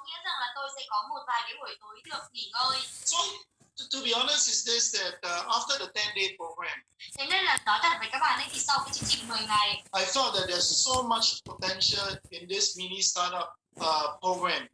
nghĩa rằng là tôi sẽ có một vài cái buổi tối được nghỉ ngơi. So to be honest, is this that after the 10-day program, Thế nên là nói thật với các bạn ấy thì sau cái chương trình 10 ngày, I felt that there's so much potential in this mini startup program.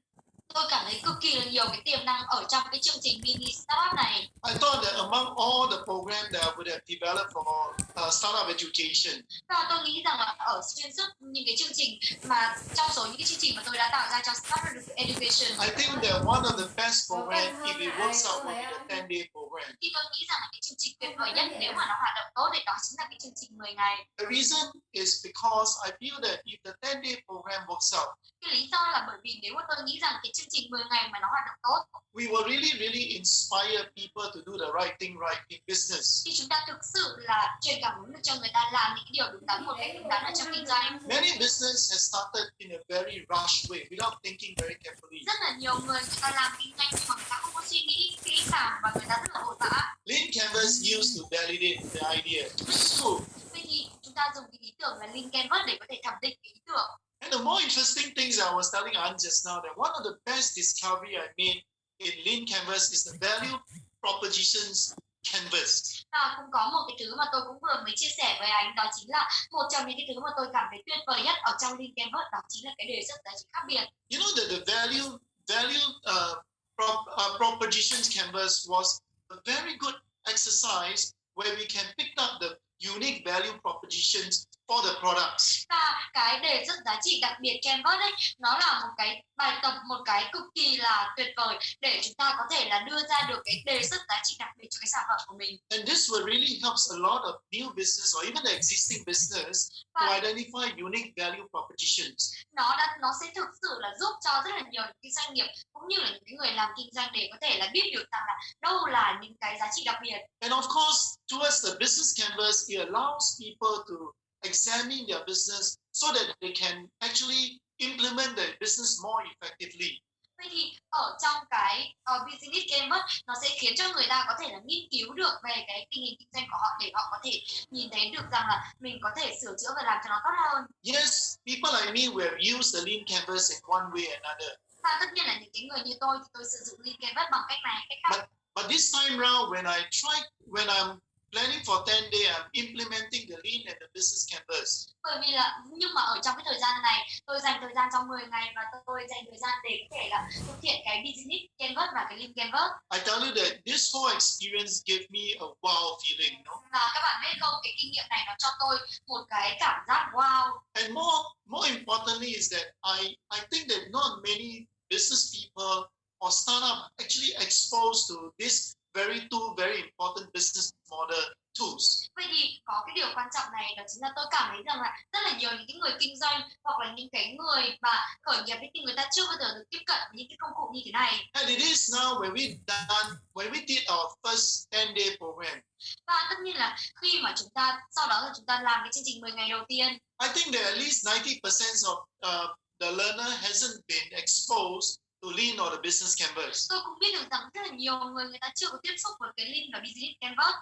tôi cảm thấy cực kỳ là nhiều cái tiềm năng ở trong cái chương trình mini startup này. I thought that among all the programs that I would have developed for startup education, Và tôi nghĩ rằng là ở xuyên suốt những cái chương trình mà trong số những cái chương trình mà tôi đã tạo ra cho startup education, I think that one of the best programs, if it works out, will be the 10-day program. thì tôi nghĩ rằng là cái chương trình tuyệt vời nhất nếu mà nó hoạt động tốt thì đó chính là cái chương trình 10 ngày. The reason is because I feel that if the 10-day program works out, Cái lý do là bởi vì nếu mà tôi nghĩ rằng cái chương trình 10 ngày mà nó hoạt động tốt, we will really inspire people to do the right thing right in business. thì chúng ta thực sự là truyền cảm hứng được cho người ta làm những cái điều đúng đắn một cách đúng đắn ở trong kinh doanh. Many business has started in a very rushed way without thinking very carefully. Rất là nhiều người ta làm kinh doanh nhưng mà người ta không có suy nghĩ kỹ càng và người ta rất là vội vã. Lean Canvas used to validate the idea, which is cool. Vậy thì chúng ta dùng cái ý tưởng là Lean Canvas để có thể thẩm định cái ý tưởng. And the more interesting things I was telling An just now, that one of the best discovery I made in Lean Canvas is the value propositions canvas. Và cũng có một cái thứ mà tôi cũng vừa mới chia sẻ với anh, đó chính là một trong những cái thứ mà tôi cảm thấy tuyệt vời nhất ở trong Lean Canvas, đó chính là cái đề xuất giá trị khác biệt. You know that the value propositions canvas was a very good exercise where we can pick up the unique value propositions for the products. Và cái đề xuất giá trị đặc biệt Canvas ấy, nó là một cái bài tập, một cái cực kỳ là tuyệt vời để chúng ta có thể là đưa ra được cái đề xuất giá trị đặc biệt cho cái sản phẩm của mình. And this will really helps a lot of new business or even the existing business to identify unique value propositions. Nó sẽ thực sự là giúp cho rất là nhiều những cái doanh nghiệp cũng như là những cái người làm kinh doanh để có thể là biết được rằng là đâu là những cái giá trị đặc biệt. And of course, towards the business canvas, it allows people to examine their business so that they can actually implement their business more effectively. Vậy thì ở trong cái business canvas, nó sẽ khiến cho người ta có thể là nghiên cứu được về cái tình hình kinh doanh của họ để họ có thể nhìn thấy được rằng là mình có thể sửa chữa và làm cho nó tốt hơn. Yes, people like me will have used the Lean Canvas in one way or another. Và tất nhiên là những cái người như tôi thì tôi sử dụng Lean Canvas bằng cách này, cách khác. But this time round, when I'm planning for 10 days, I'm implementing the Lean and the business canvas. Bởi vì là nhưng mà ở trong cái thời gian này, tôi dành thời gian trong 10 ngày và tôi dành thời gian để có thể là thực hiện cái business canvas và cái Lean Canvas. I tell you that this whole experience gave me a wow feeling, no? Và các bạn biết không, cái kinh nghiệm này nó cho tôi một cái cảm giác wow. And more importantly is that I think that not many business people or startup actually exposed to this two very important business model tools. Vậy thì có cái điều quan trọng này, đó chính là tôi cảm thấy rằng là rất là nhiều những cái người kinh doanh hoặc là những cái người mà khởi nghiệp thì người ta chưa bao giờ được tiếp cận với những cái công cụ như thế này. And it is now when we did our first 10-day program. Và tất nhiên là khi mà sau đó là chúng ta làm cái chương trình 10 ngày đầu tiên, I think that at least 90% of the learner hasn't been exposed to Lean or the business canvas. Tôi cũng biết được rằng rất là nhiều người ta chưa có tiếp xúc với cái Lean và business canvas.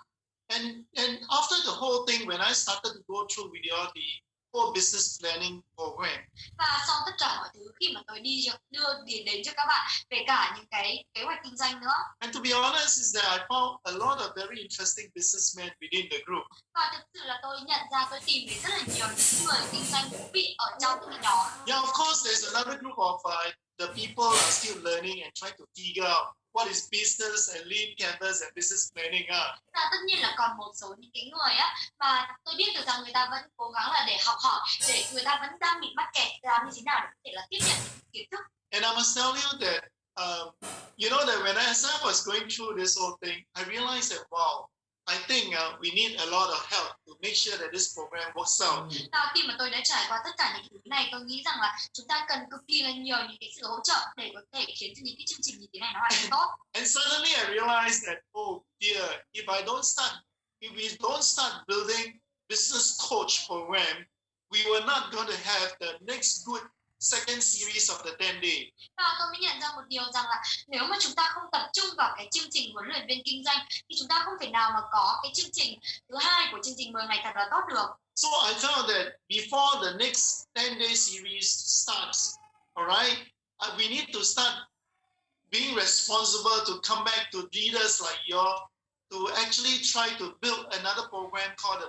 And after the whole thing, when I started to go through with the whole business planning program, và sau tất cả mọi thứ khi mà tôi đưa đến cho các bạn về cả những cái kế hoạch kinh doanh nữa. And to be honest, is that I found a lot of very interesting businessmen within the group. Và thực sự là tôi nhận ra, tôi tìm thấy rất là nhiều những người kinh doanh thú vị ở trong những cái nhóm. Yeah, of course, there's another group of the people are still learning and trying to figure out what is business and Lean Canvas and business planning. Và tất nhiên là còn một số những cái người á mà tôi biết được rằng người ta vẫn cố gắng là để học hỏi, để người ta vẫn đang bị mắc kẹt làm như thế nào để có thể là tiếp nhận những kiến thức. And I must tell you that you know that as I was going through this whole thing, I realized that wow, I think we need a lot of help to make sure that this program works out. Và khi mà tôi đã trải qua tất cả những thứ này, tôi nghĩ rằng là chúng ta cần cực kỳ là nhiều những cái sự hỗ trợ để có thể khiến cho những cái chương trình như thế này nó hoạt động tốt. And suddenly I realized that oh dear, if we don't start building business coach program, we were not going to have the next good second series of the 10 day. Và tôi mới nhận ra một điều rằng là nếu mà chúng ta không tập trung vào cái chương trình huấn luyện viên kinh doanh thì chúng ta không thể nào mà có cái chương trình thứ hai của chương trình 10 ngày thật là tốt được. So I felt that before the next 10-day series starts, all right, we need to start being responsible to come back to leaders like you to actually try to build another program called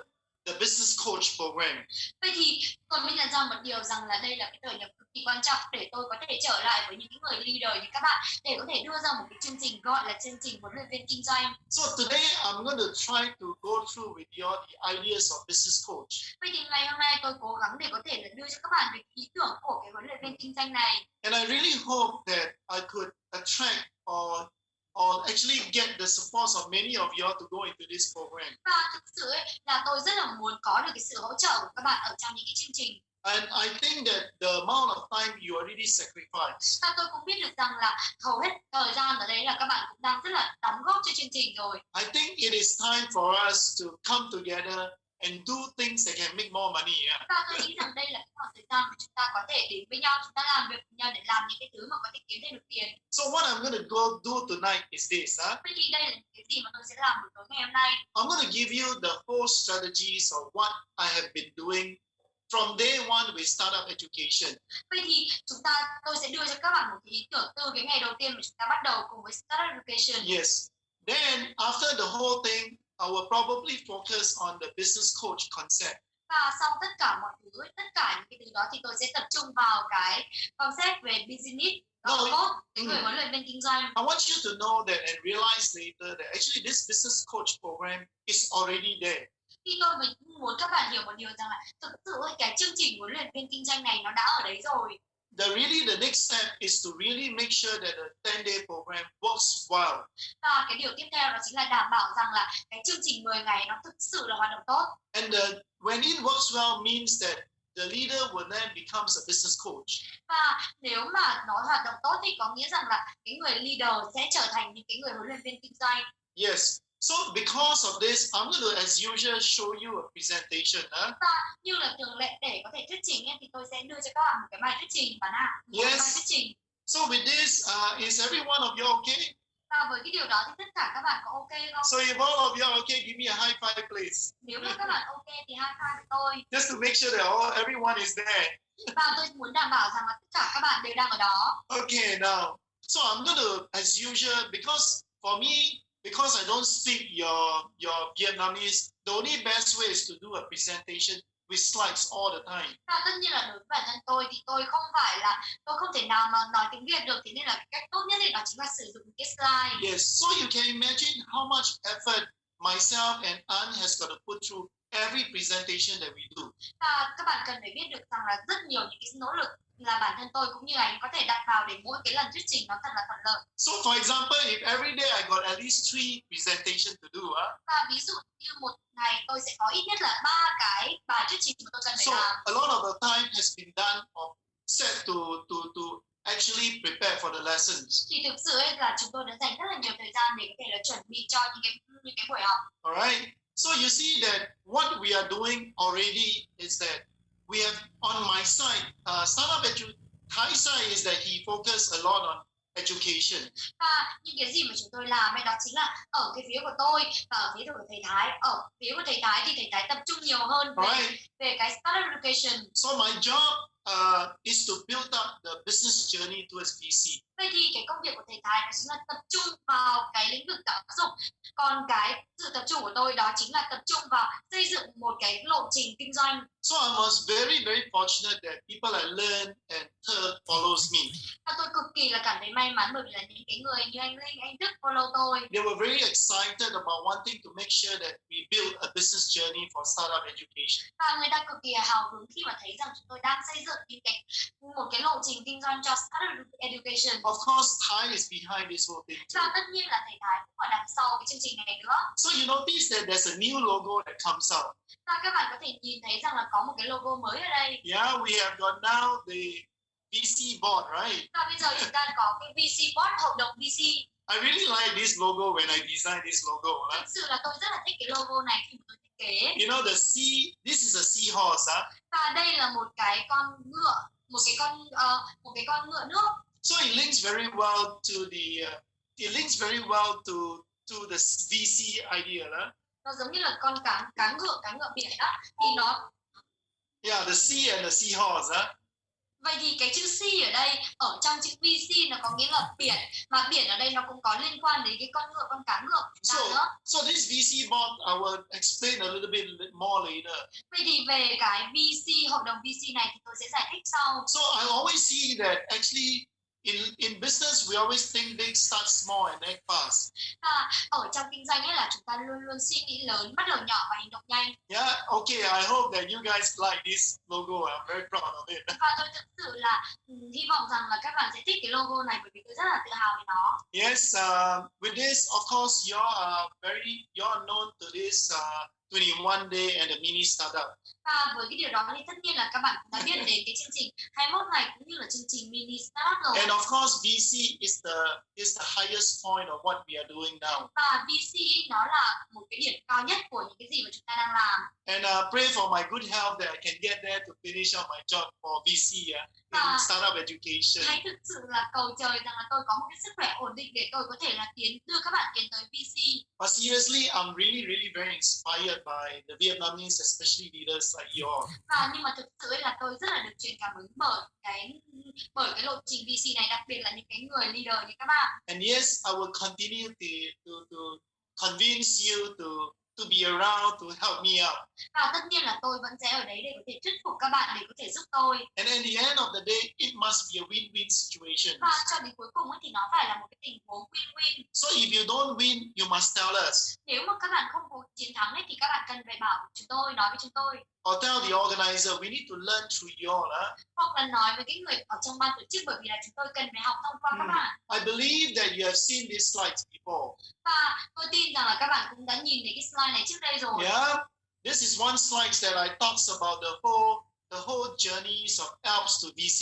the Business Coach Program. Vậy thì tôi mới nhận ra một điều rằng là đây là cái thời điểm cực kỳ quan trọng để tôi có thể trở lại với những người leader như các bạn để có thể đưa ra một cái chương trình gọi là chương trình huấn luyện viên kinh doanh. So today I'm going to try to go through with you the ideas of business coach. Vậy thì ngày hôm nay tôi cố gắng để có thể là đưa cho các bạn về ý tưởng của cái huấn luyện viên kinh doanh này. And I really hope that I could attract or actually get the support of many of you to go into this program. Và thực sự ấy, là tôi rất là muốn có được cái sự hỗ trợ của các bạn ở trong những cái chương trình. And I think that the amount of time you already sacrificed. Và tôi cũng biết được rằng là hầu hết thời gian ở đấy là các bạn cũng đang rất là đóng góp cho chương trình rồi. I think it is time for us to come together and do things that can make more money. Yeah? Và tôi nghĩ rằng đây là cái khoảng thời gian mà chúng ta có thể đến với nhau, chúng ta làm việc với nhau để làm những cái thứ mà có thể kiếm thêm được tiền. So what I'm going to go do tonight is this. Vậy thì đây là những cái gì mà tôi sẽ làm buổi tối ngày hôm nay. I'm going to give you the whole strategies of what I have been doing from day one with startup education. Vậy thì tôi sẽ đưa cho các bạn một cái ý tưởng từ cái ngày đầu tiên mà chúng ta bắt đầu cùng với startup education. Yes. Then after the whole thing, I will probably focus on the business coach concept. Và sau tất cả mọi thứ, tất cả những cái thứ đó thì tôi sẽ tập trung vào cái concept về business coach, cái người huấn luyện viên kinh doanh. I want you to know that and realize later that actually this business coach program is already there. Thì tôi mới muốn các bạn hiểu một điều rằng là thực sự cái chương trình huấn luyện viên kinh doanh này nó đã ở đấy rồi. The next step is to really make sure that the 10-day program works well. Và cái điều tiếp theo đó chính là đảm bảo rằng là cái chương trình 10 ngày nó thực sự là hoạt động tốt. And when it works well means that the leader will then becomes a business coach. Và nếu mà nó hoạt động tốt thì có nghĩa rằng là cái người leader sẽ trở thành những cái người huấn luyện viên kinh doanh. Yes. So because of this, I'm going to, as usual, show you a presentation. Và như là thường lệ để có thể thuyết trình ấy, thì tôi sẽ đưa cho các bạn một cái bài thuyết trình và Yes. bài thuyết trình. So with this, is every one of you okay? Và với cái điều đó thì tất cả các bạn có ok không? So if all of you are okay, give me a high five, please. Nếu mà các bạn ok thì high five với tôi. Just to make sure that everyone is there. Và tôi muốn đảm bảo rằng là tất cả các bạn đều đang ở đó. Okay, now, so I'm going to, as usual, because for me, because I don't speak your Vietnamese, the only best way is to do a presentation with slides all the time. Và tất nhiên là đối với bản thân tôi thì tôi không thể nào mà nói tiếng Việt được, thế nên là cái cách tốt nhất thì đó chính là sử dụng cái slide. Yes, so you can imagine how much effort myself and Anne has got to put through every presentation that we do. Và các bạn cần phải biết được rằng là rất nhiều những cái nỗ lực là bản thân tôi cũng như anh có thể đặt vào để mỗi cái lần thuyết trình nó thật là thuận lợi. So for example, if every day I got at least 3 presentations to do, và ví dụ như một ngày tôi sẽ có ít nhất là 3 cái bài thuyết trình mà tôi cần phải so làm. a lot of the time has been done or set to actually prepare for the lessons. Thì thực sự ấy là chúng tôi đã dành rất là nhiều thời gian để có thể là chuẩn bị cho những cái buổi học. Alright, so you see that what we are doing already is that we have on my side, startup Thai side is that he focused a lot on education. Và những cái gì mà chúng tôi làm ấy đó chính là ở cái phía của tôi và ở phía của thầy Thái. Ở phía của thầy Thái thì thầy Thái tập trung nhiều hơn về cái startup education. So my job is to build up the business journey towards VC. Vậy thì cái công việc của thầy Thái đó chính là tập trung vào cái lĩnh vực giáo dục. Còn cái sự tập trung của tôi đó chính là tập trung vào xây dựng một cái lộ trình kinh doanh. So I was very, very fortunate that people like Learn and Third follows me. Và tôi cực kỳ là cảm thấy may mắn bởi vì là những cái người như anh Linh, anh Đức follow tôi. They were very excited about wanting to make sure that we build a business journey for startup education. Và người ta cực kỳ hào hứng khi mà thấy rằng chúng tôi đang xây dựng một cái lộ trình kinh doanh cho startup education. Of course, Thai is behind this whole thing too. Và tất nhiên là thầy Thái cũng ở đằng sau cái chương trình này nữa. So you notice that there's a new logo that comes out. Và các bạn có thể nhìn thấy rằng là có một cái logo mới ở đây. Yeah, we have got now the VC board, right? Và bây giờ chúng ta có cái VC board, hội đồng VC. I really like this logo when I designed this logo. Thực sự là tôi rất là thích cái logo này khi mà tôi thiết kế. You know this is a seahorse, Và đây là một cái con ngựa, một cái con ngựa nước. So it links very well to the VC idea, Nó giống như là con cá ngựa biển đó. Thì nó yeah, the sea and the seahorse, Vậy thì cái chữ C ở đây, ở trong chữ VC nó có nghĩa là biển, mà biển ở đây nó cũng có liên quan đến cái con ngựa, con cá ngựa của chúng ta nữa. So this VC board, I will explain a little bit more later. Vậy thì về cái VC, hội đồng VC này thì tôi sẽ giải thích sau. So I always see that actually in business we always think big, start small and act fast. Ở trong kinh doanh ấy là chúng ta luôn luôn suy nghĩ lớn, bắt đầu nhỏ và hành động nhanh. Yeah, okay, I hope that you guys like this logo. I'm very proud of it. Và tôi thực sự là hy vọng rằng là các bạn sẽ thích cái logo này bởi vì tôi rất là tự hào về nó. Yes, with this, of course, you're known to this 21 day and a mini startup. Và với cái điều đó thì tất nhiên là các bạn cũng đã biết đến cái chương trình 21 ngày cũng như là chương trình mini startup rồi. And of course, VC is the highest point of what we are doing now. Và VC nó là một cái điểm cao nhất của những cái gì mà chúng ta đang làm. And pray for my good health that I can get there to finish up my job for VC in startup education. Hãy thực sự là cầu trời rằng là tôi có một cái sức khỏe ổn định để tôi có thể là đưa các bạn tiến tới VC. But seriously, I'm really very inspired by the Vietnamese, especially leaders like you all. Và nhưng mà thực sự là tôi rất là được truyền cảm hứng bởi cái lộ trình VC này, đặc biệt là những cái người leader như các bạn. And yes, I will continue to convince you to be around to help me out. Và tất nhiên là tôi vẫn sẽ ở đấy để có thể thuyết phục các bạn, để có thể giúp tôi. And at the end of the day, it must be a win-win situation. Và cho đến cuối cùng thì nó phải là một cái tình huống win-win. So if you don't win, you must tell us. Nếu mà các bạn không có chiến thắng ấy, thì các bạn cần phải bảo chúng tôi, nói với chúng tôi. Or tell the organizer, we need to learn through you all. Hoặc là nói với cái người ở trong ban tổ chức, bởi vì là chúng tôi cần phải học thông qua các bạn. I believe that you have seen these slides before. Và tôi tin rằng là các bạn cũng đã nhìn thấy cái slide này trước đây rồi. Yeah, this is one slide that I talks about the whole journeys of Alps to VC.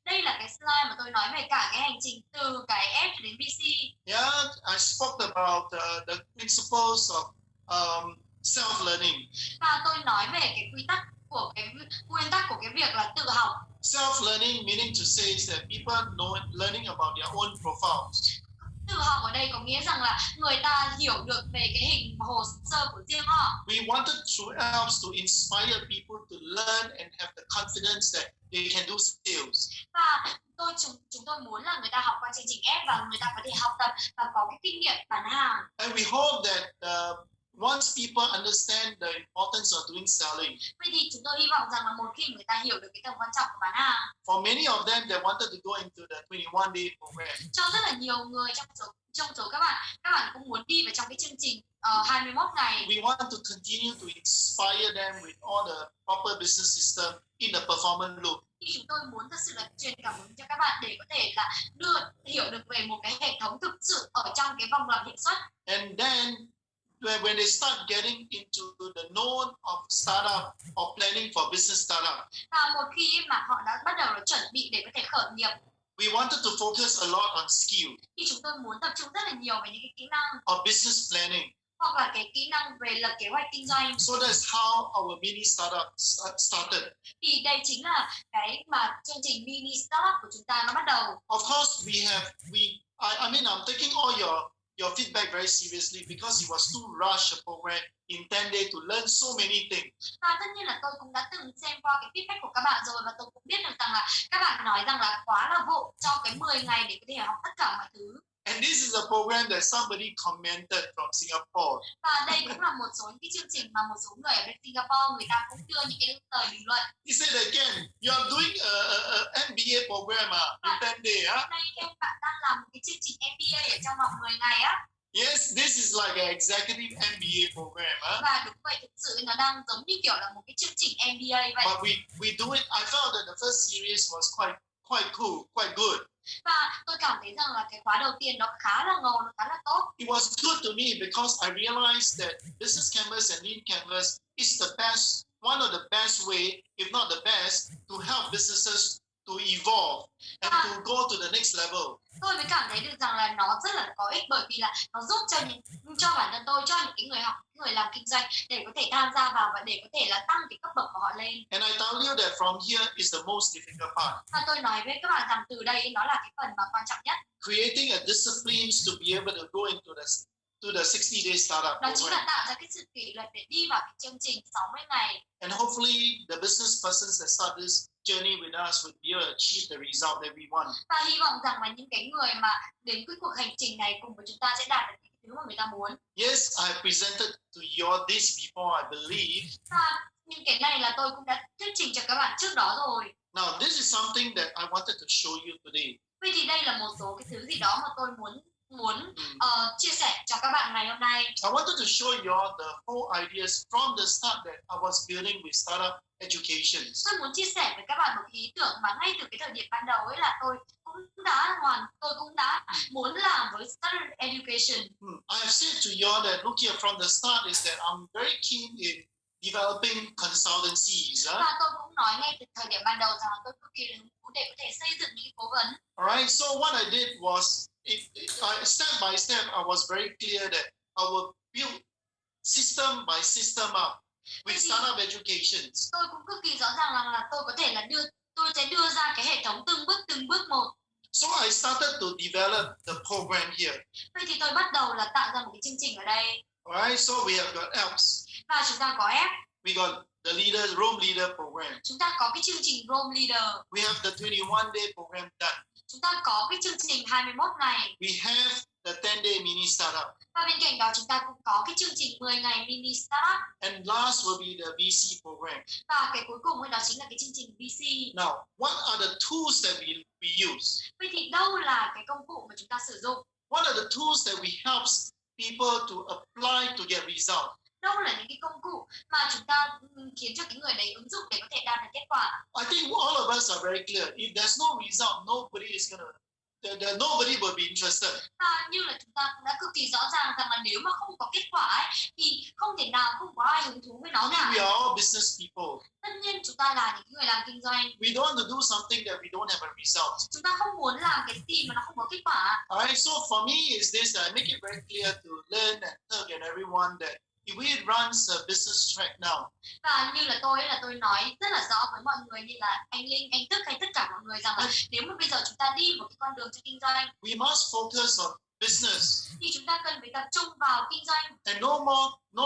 Đây là cái slide mà tôi nói về cả cái hành trình từ cái F đến VC. Yeah, I spoke about the principles of self-learning. Và tôi nói về cái nguyên tắc của cái việc là tự học. Self-learning meaning to say is that people learning about their own profiles. Tự học ở đây có nghĩa rằng là người ta hiểu được về cái hình hồ sơ của riêng họ. We wanted through Alps to inspire people to learn and have the confidence that they can do sales. Và chúng tôi muốn là người ta học qua chương trình F và người ta có thể học tập và có cái kinh nghiệm bán hàng. And we hope that once people understand the importance of doing selling. Vậy thì chúng tôi hy vọng rằng là một khi người ta hiểu được cái tầm quan trọng của bán hàng. For many of them, they wanted to go into the 21 day program. Cho rất là nhiều người trong số các bạn cũng muốn đi vào trong cái chương trình 21 ngày. We want to continue to inspire them with all the proper business system in the performance loop. Thì chúng tôi muốn thật sự là truyền cảm hứng cho các bạn để có thể là hiểu được về một cái hệ thống thực sự ở trong cái vòng lặp hiệu suất. And then when they start getting into the known of startup or planning for business startup. Và một khi mà họ đã bắt đầu chuẩn bị để có thể khởi nghiệp. We wanted to focus a lot on skill. Thì chúng tôi muốn tập trung rất là nhiều về những cái kỹ năng. Or business planning. Hoặc là cái kỹ năng về lập kế hoạch kinh doanh. So that's how our mini startup started. Thì đây chính là cái mà chương trình mini startup của chúng ta nó bắt đầu. Of course, I mean, I'm taking all your feedback very seriously because it was too rush a program in 10 days to learn so many things. Và tất nhiên là tôi cũng đã từng xem qua cái feedback của các bạn rồi và tôi cũng biết được rằng là các bạn nói rằng là quá là vội cho cái 10 ngày để có thể học tất cả mọi thứ. And this is a program that somebody commented from Singapore. Và đây cũng là một số những cái chương trình mà một số người ở bên Singapore người ta cũng đưa những cái lời bình luận. He said again, you are doing a MBA program in 10 days. Đây em bạn đang làm một cái chương trình MBA ở trong vòng 10 ngày á. Yes, this is like an executive MBA program. Và đúng vậy, thực sự nó đang giống như kiểu là một cái chương trình MBA vậy. But we do it. I felt that the first series was quite cool, quite good. Và tôi cảm thấy rằng là cái khóa đầu tiên nó khá là ngầu, nó khá là tốt. It was good to me because I realized that business canvas and lean canvas is one of the best way, if not the best, to help businesses to evolve and to go to the next level. Tôi mới cảm thấy được rằng là nó rất là có ích bởi vì là nó giúp cho bản thân tôi, cho những cái người làm kinh doanh để có thể tham gia vào và để có thể là tăng cái cấp bậc của họ lên. And I tell you that from here is the most difficult part. Và tôi nói với các bạn rằng từ đây nó là cái phần mà quan trọng nhất. Creating a discipline to be able to go into to the 60-day startup Đó chính program. là tạo ra cái sự kỷ luật để đi vào cái chương trình 60 ngày. And hopefully the business persons that start this journey with us will be able to achieve the result that we want. Và hy vọng rằng là những cái người mà đến cái cuộc hành trình này cùng với chúng ta sẽ đạt được những thứ mà người ta muốn. Yes, I have presented to you all this before, I believe. Và những cái này là tôi cũng đã thuyết trình cho các bạn trước đó rồi. Now, this is something that I wanted to show you today. Vậy thì đây là một số cái thứ gì đó mà tôi muốn chia sẻ cho các bạn ngày hôm nay. I wanted to show you all the whole ideas from the start that I was building with startup education. Tôi muốn chia sẻ với các bạn một ý tưởng mà ngay từ cái thời điểm ban đầu ấy là tôi cũng đã muốn làm với startup education. I have said to you all that look here from the start is that I'm very keen in developing consultancies. Và tôi cũng nói ngay từ thời điểm ban đầu rằng tôi cực kỳ hứng thú để có thể xây dựng những cố vấn. Alright, so what I did was, step by step, I was very clear that I will build system by system up with startup education. Tôi cũng cực kỳ rõ ràng là tôi có thể là tôi sẽ đưa ra cái hệ thống từng bước một. So I started to develop the program here. Vậy thì tôi bắt đầu là tạo ra một cái chương trình ở đây. Alright, so we have got Alps. Và chúng ta có F. We got the Rome leader program. Chúng ta có cái chương trình Rome Leader. We have the 21-day program done. Chúng ta có cái chương trình 21 ngày. We have the 10-day mini startup. Và bên cạnh đó chúng ta cũng có cái chương trình 10 ngày mini startup. And last will be the VC program. Và cái cuối cùng đó chính là cái chương trình VC. Now, what are the tools that we use? Vậy thì đâu là cái công cụ mà chúng ta sử dụng? What are the tools that we help people to apply to get results? Đâu là những cái công cụ mà chúng ta khiến cho cái người đấy ứng dụng để có thể đạt được kết quả? I think all of us are very clear. If there's no result, nobody will be interested. Và như là chúng ta cũng đã cực kỳ rõ ràng rằng là nếu mà không có kết quả ấy, thì không thể nào không có ai hứng thú với nó cả. We are all business people. Tất nhiên chúng ta là những người làm kinh doanh. We don't want to do something that we don't have a result. Chúng ta không muốn làm cái gì mà nó không có kết quả. Alright, so for me is this, I make it very clear to learn and tug and everyone that if we runs a business track now. Và như là tôi nói rất là rõ với mọi người, như là anh Linh, anh Tức hay tất cả mọi người rằng là nếu mà bây giờ chúng ta đi một cái con đường cho kinh doanh, we must focus on business. Thì chúng ta cần phải tập trung vào kinh doanh. And no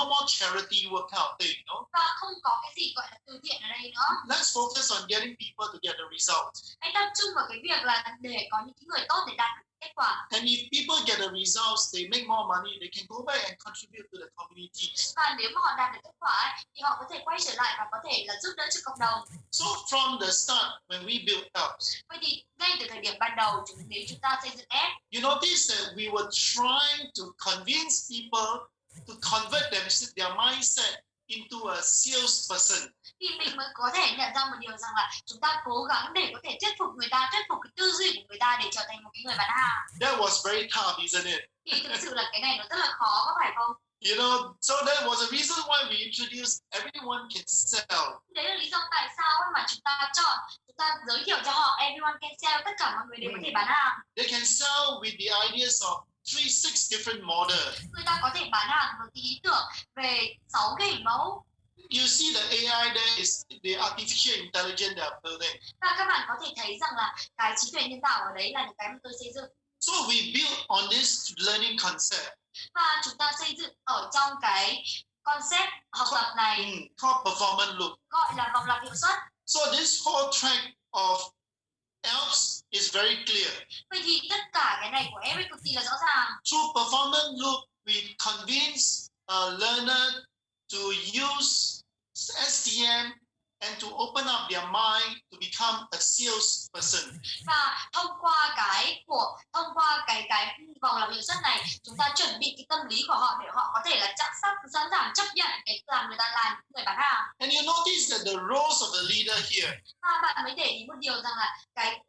more charity work out there, you know. Và không có cái gì gọi là từ thiện ở đây nữa. Let's focus on getting people to get the result. Hãy tập trung vào cái việc là để có những người tốt để đạt được kết quả. And if people get the results, they make more money, they can go back and contribute to the community. Và nếu mà họ đạt được kết quả thì họ có thể quay trở lại và có thể là giúp đỡ cho cộng đồng. So from the start, when we built Alps, vậy thì ngay từ thời điểm ban đầu nếu chúng ta xây dựng F, you notice that we were trying to convince people to convert their mindset into a salesperson. Thì mình mới có thể nhận ra một điều rằng là chúng ta cố gắng để có thể thuyết phục cái tư duy của người ta để trở thành một cái người bán hàng. That was very tough, isn't it? Thì thực sự là cái này nó rất là khó, có phải không? You know, so that was the reason why we introduced everyone can sell. Đấy là lý do tại sao mà chúng ta giới thiệu cho họ everyone can sell, tất cả mọi người đều có thể bán hàng. They can sell with the ideas of 6 different models. Người ta có thể bán hàng với cái ý tưởng về 6 cái hình mẫu. You see the AI there is the artificial intelligence they are building. Và các bạn có thể thấy rằng là cái trí tuệ nhân tạo ở đấy là những cái mà tôi xây dựng. So we built on this learning concept. Và chúng ta xây dựng ở trong cái concept học tập này called performance loop. Gọi là vòng lặp hiệu suất. So this whole track of Alps is very clear. Vậy thì tất cả cái này của em cực kỳ là rõ ràng. Through performance loop, we convince a learner to use STM and to open up their mind to become a salesperson. Và thông qua cái vòng lặp hiệu suất này, chúng ta chuẩn bị cái tâm lý của họ để họ có thể là sẵn sàng chấp nhận cái làm người ta là người bán hàng. And you notice that the roles of the leader here. Và bạn mới để ý một điều rằng là cái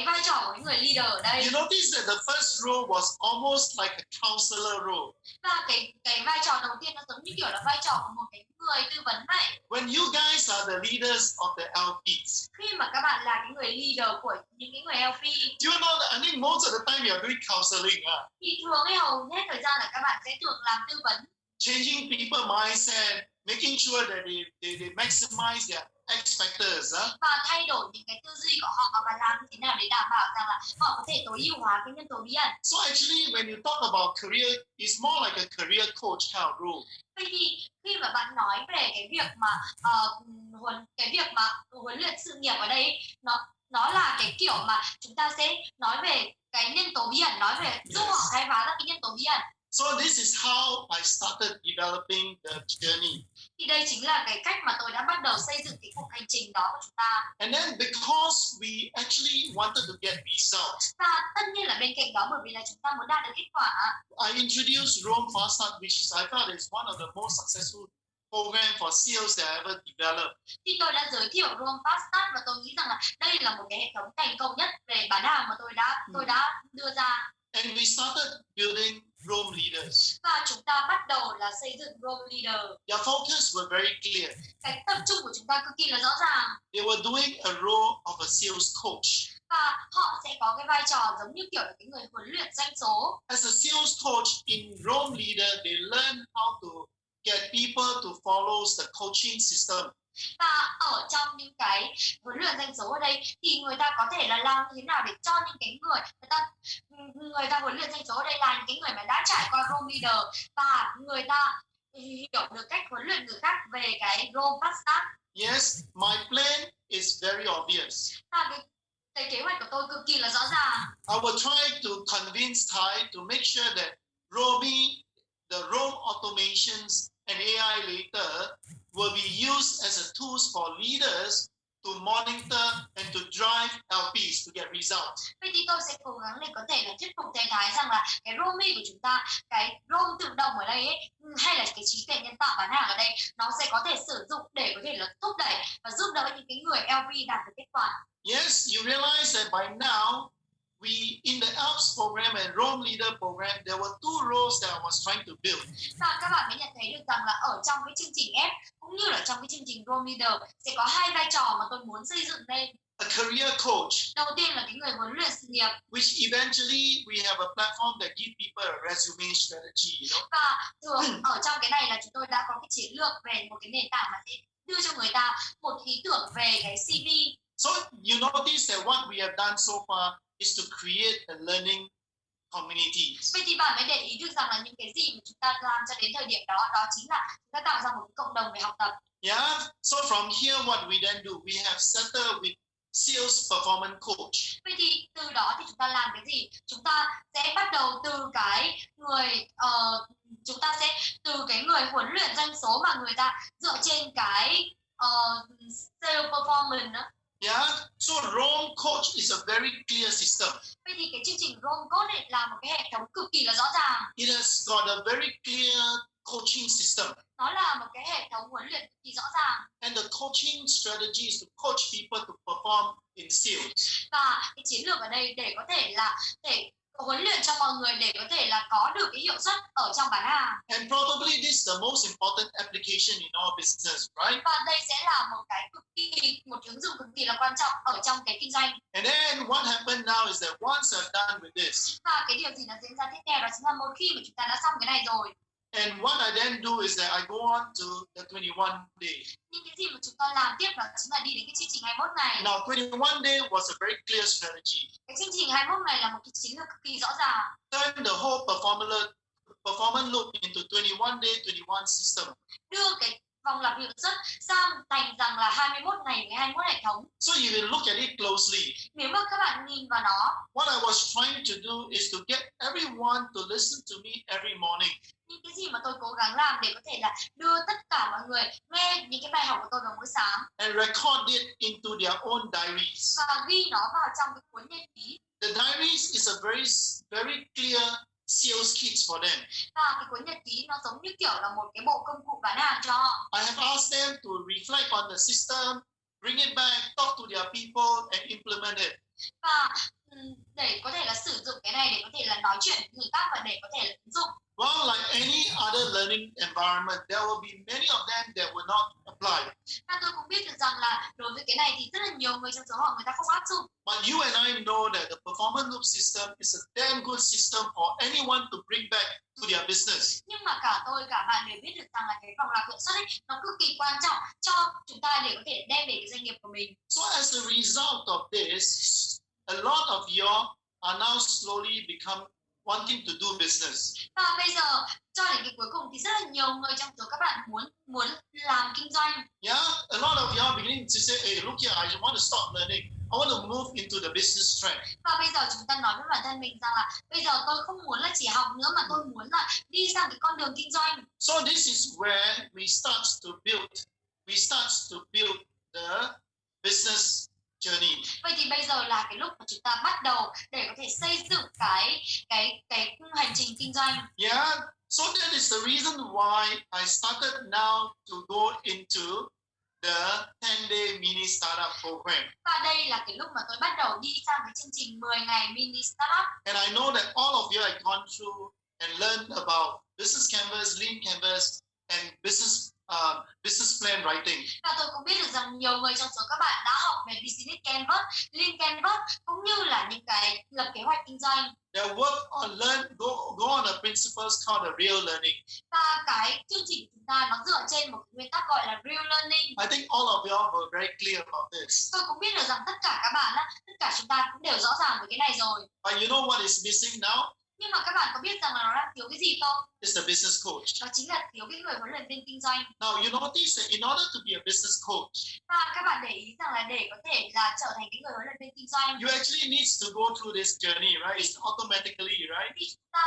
vai trò của người leader ở đây. You notice that the first role was almost like a counselor role. Và cái vai trò đầu tiên nó giống như kiểu là vai trò của một cái người tư vấn vậy. When you guys are the leaders of the LPs. Khi mà các bạn là cái người leader của những cái người LP. You know that I think most of the time you are doing counseling. Thì thường hầu hết thời gian là các bạn sẽ thường làm tư vấn. Changing people mindset, making sure that they maximize their X factors. và thay đổi những cái tư duy của họ và làm như thế nào để đảm bảo rằng là họ có thể tối ưu hóa cái nhân tố bí ẩn. So actually, when you talk about career, it's more like a career coach kind of role. Vậy thì khi mà bạn nói về cái việc mà huấn luyện sự nghiệp ở đây nó là cái kiểu mà chúng ta sẽ nói về cái nhân tố bí ẩn, nói về giúp họ khai phá ra cái nhân tố bí ẩn. So this is how I started developing the journey. Thì đây chính là cái cách mà tôi đã bắt đầu xây dựng cái cuộc hành trình đó của chúng ta. And then because we actually wanted to get results, Và tất nhiên là bên cạnh đó, bởi vì là chúng ta muốn đạt được kết quả, I introduced Rome Fast Start, which I thought is one of the most successful program for sales that I ever developed. thì tôi đã giới thiệu Rome Fast Start và tôi nghĩ rằng là đây là một cái hệ thống thành công nhất về bán hàng mà tôi đã đưa ra. And we started building Rome leaders. Và chúng ta bắt đầu là xây dựng Rome Leader. Their focus were very clear. Cái tập trung của chúng ta cực kỳ là rõ ràng. They were doing a role of a sales coach. Và họ sẽ có cái vai trò giống như kiểu là cái người huấn luyện doanh số. As a sales coach in Rome Leader, they learn how to get people to follow the coaching system. Và ở trong những cái huấn luyện doanh số ở đây thì người ta có thể là làm như thế nào để cho những cái người ta huấn luyện doanh số ở đây là những cái người mà đã trải qua Rome Leader và người ta hiểu được cách huấn luyện người khác về cái Rome Fast Start. Yes, my plan is very obvious. Và cái kế hoạch của tôi cực kỳ là rõ ràng. I will try to convince Thai to make sure that the Rome automations and AI later will be used as a tools for leaders to monitor and to drive LPs to get results. Vậy thì tôi sẽ cố gắng để có thể là thuyết phục thầy Thái rằng là cái Rome của chúng ta, cái Rome tự động ở đây ấy, hay là cái trí tuệ nhân tạo bán hàng ở đây, nó sẽ có thể sử dụng để có thể là thúc đẩy và giúp đỡ những cái người LP đạt được kết quả. Yes, you realize that by now, in the ALPS program and Rome Leader program, there were two roles that I was trying to build. Và các bạn mới nhận thấy được rằng là ở trong cái chương trình F cũng như là trong cái chương trình Rome Leader sẽ có hai vai trò mà tôi muốn xây dựng lên. A career coach. Đầu tiên là cái người huấn luyện sự nghiệp. Which eventually we have a platform that give people a resume strategy, Và thường ở trong cái này là chúng tôi đã có cái chiến lược về một cái nền tảng mà sẽ đưa cho người ta một ý tưởng về cái CV. So you notice that what we have done so far is to create a learning community. Vậy thì bạn mới để ý được rằng là những cái gì mà chúng ta làm cho đến thời điểm đó, đó chính là chúng ta tạo ra một cộng đồng về học tập. Yeah. So from here, what we then do, we have settled with sales performance coach. Vậy thì từ đó thì chúng ta làm cái gì? Chúng ta sẽ bắt đầu từ cái người huấn luyện doanh số mà người ta dựa trên cái sales performance đó. Yeah, so Rome Coach is a very clear system. Vậy thì cái chương trình Rome Coach này là một cái hệ thống cực kỳ là rõ ràng. It has got a very clear coaching system. Nó là một cái hệ thống huấn luyện cực kỳ rõ ràng. And the coaching strategy is to coach people to perform in sales. Và cái chiến lược ở đây để có thể là huấn luyện cho mọi người để có thể là có được cái hiệu suất ở trong bán hàng. And probably this is the most important application in our business, right? Và đây sẽ là một ứng dụng cực kỳ là quan trọng ở trong cái kinh doanh. And then what happened now is that once I've done with this, và cái điều gì nó diễn ra tiếp theo đó chính là một khi mà chúng ta đã xong cái này rồi. And what I then do is that I go on to the 21 day. Nhưng cái gì mà chúng ta làm tiếp đó chính là đi đến cái chương trình 21 ngày. Now 21 day was a very clear strategy. Cái chương trình 21 ngày là một cái chiến lược cực kỳ rõ ràng. Turn the whole performance loop into 21 day, 21 system. Đưa cái vòng lặp hiệu suất sang thành rằng là 21 ngày với 21 hệ thống. So you can look at it closely. Nếu mà các bạn nhìn vào nó, what I was trying to do is to get everyone to listen to me every morning. Nhưng cái gì mà tôi cố gắng làm để có thể là đưa tất cả mọi người nghe những cái bài học của tôi vào mỗi sáng. And record it into their own diaries. Và ghi nó vào trong cái cuốn nhật ký. The diaries is a very clear sales kits for them. Và cái cuốn nhật ký nó giống như kiểu là một cái bộ công cụ bán hàng cho họ. I have asked them to reflect on the system, bring it back, talk to their people and implement it. Và để có thể là sử dụng cái này để có thể là nói chuyện với người khác và để có thể là ứng dụng. Well, like any other learning environment, there will be many of them that will not apply. Và tôi cũng biết được rằng là đối với cái này thì rất là nhiều người trong số họ người ta không áp dụng. But you and I know that the performance loop system is a damn good system for anyone to bring back to their business. Nhưng mà cả tôi cả bạn đều biết được rằng là cái vòng lặp hiệu suất ấy nó cực kỳ quan trọng cho chúng ta để có thể đem về cái doanh nghiệp của mình. So as a result of this, a lot of you are now slowly become wanting to do business. Và bây giờ cho đến cái cuối cùng thì rất là nhiều người trong số các bạn muốn làm kinh doanh. Yeah, a lot of you are beginning to say, hey, look here, I want to stop learning. I want to move into the business track. Và bây giờ chúng ta nói với bản thân mình rằng là bây giờ tôi không muốn là chỉ học nữa mà tôi muốn là đi sang cái con đường kinh doanh. So this is where we start to build the business journey. Vậy thì bây giờ là cái lúc mà chúng ta bắt đầu để có thể xây dựng cái hành trình kinh doanh. Yeah, so that is the reason why I started now to go into the 10-day mini startup program. Và đây là cái lúc mà tôi bắt đầu đi sang cái chương trình 10 ngày mini startup. And I know that all of you have gone through and learned about business canvas, lean canvas, and business plan writing. Và tôi cũng biết được rằng nhiều người trong số các bạn đã học về business canvas, lean canvas cũng như là những cái lập kế hoạch kinh doanh. They work on go on the principles called the real learning. Và cái chương trình của chúng ta nó dựa trên một nguyên tắc gọi là real learning. I think all of you were very clear about this. Tôi cũng biết được rằng tất cả các bạn á, tất cả chúng ta cũng đều rõ ràng về cái này rồi. But you know what is missing now? Nhưng mà các bạn có biết rằng là nó đang thiếu cái gì không? It's the business coach. Đó chính là thiếu cái người huấn luyện viên kinh doanh. Now you notice that in order to be a business coach, Và các bạn để ý rằng là để có thể là trở thành cái người huấn luyện viên kinh doanh, you actually need to go through this journey, right? It's automatically, right? thì chúng ta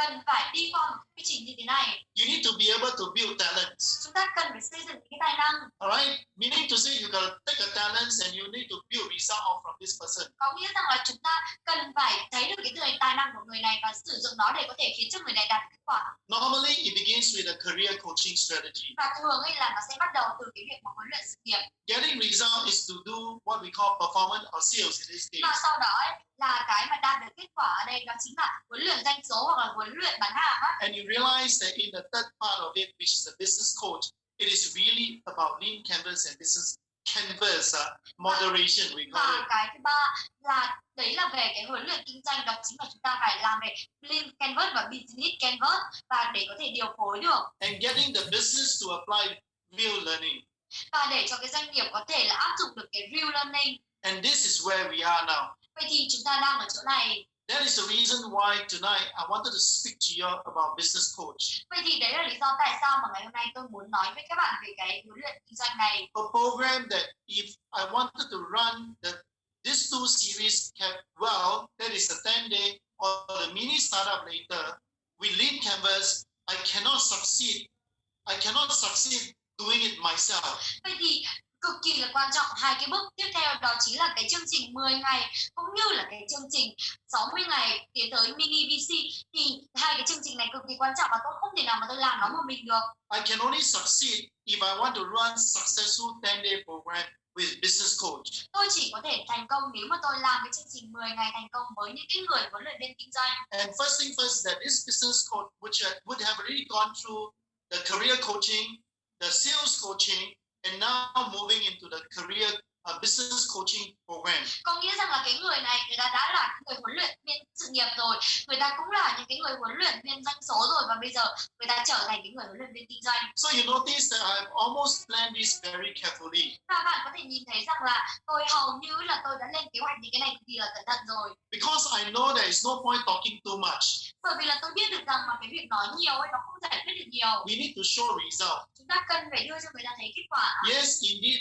cần phải đi qua một quy trình như thế này. You need to be able to build talents. Chúng ta cần phải xây dựng cái tài năng. All right? Meaning to say you gotta take a talents and you need to build result off from this person. Có nghĩa rằng là chúng ta cần phải thấy được cái tài năng của người này và sử dụng nó để có thể khiến cho người này đạt kết quả. Normally, it begins with a career coaching strategy. Và thường ấy là nó sẽ bắt đầu từ cái việc mà huấn luyện sự nghiệp. Getting result is to do what we call performance or sales in this Và case. sau đó ấy, là cái mà đạt được kết quả ở đây đó chính là huấn luyện doanh số hoặc là huấn luyện bán hàng á. And you realize that in the third part of it, which is the business coach, it is really about lean canvas and business canvas moderation, we call Và it. cái thứ ba là đấy là về cái huấn luyện kinh doanh, đó chính là chúng ta phải làm về lean canvas và business canvas và để có thể điều phối được. And getting the business to apply real learning. Và để cho cái doanh nghiệp có thể là áp dụng được cái real learning. And this is where we are now. Vậy thì chúng ta đang ở chỗ này. That is the reason why tonight I wanted to speak to you about business coach. Vậy thì đấy là lý do tại sao mà ngày hôm nay tôi muốn nói với các bạn về cái huấn luyện kinh doanh này. A program that if I wanted to run these two series kept well, that is a 10-day or the mini startup later, with lean canvas, I cannot succeed doing it myself. Vậy thì cực kỳ là quan trọng hai cái bước tiếp theo, đó chính là cái chương trình 10 ngày cũng như là cái chương trình 60 ngày tiến tới mini VC. Thì hai cái chương trình này cực kỳ quan trọng và tôi không thể nào mà tôi làm nó một mình được. I can only succeed if I want to run successful 10-day program with business coach. Tôi chỉ có thể thành công nếu mà tôi làm cái chương trình 10 ngày thành công với những cái người huấn luyện viên kinh doanh. And first thing first, that this business coach would have already gone through the career coaching, the sales coaching, and now moving into the career business coaching program. Có nghĩa rằng là cái người này người ta đã là người huấn luyện viên sự nghiệp rồi, người ta cũng là những cái người huấn luyện viên doanh số rồi và bây giờ người ta trở thành cái người huấn luyện viên kinh doanh. So you notice that I've almost planned this very carefully. Và bạn có thể nhìn thấy rằng là tôi hầu như là tôi đã lên kế hoạch những cái này cực kỳ là cẩn thận rồi. Because I know there is no point talking too much. Bởi vì là tôi biết được rằng mà cái việc nói nhiều ấy nó không giải quyết được nhiều. We need to show result. Chúng ta cần phải đưa cho người ta thấy kết quả. Yes, indeed,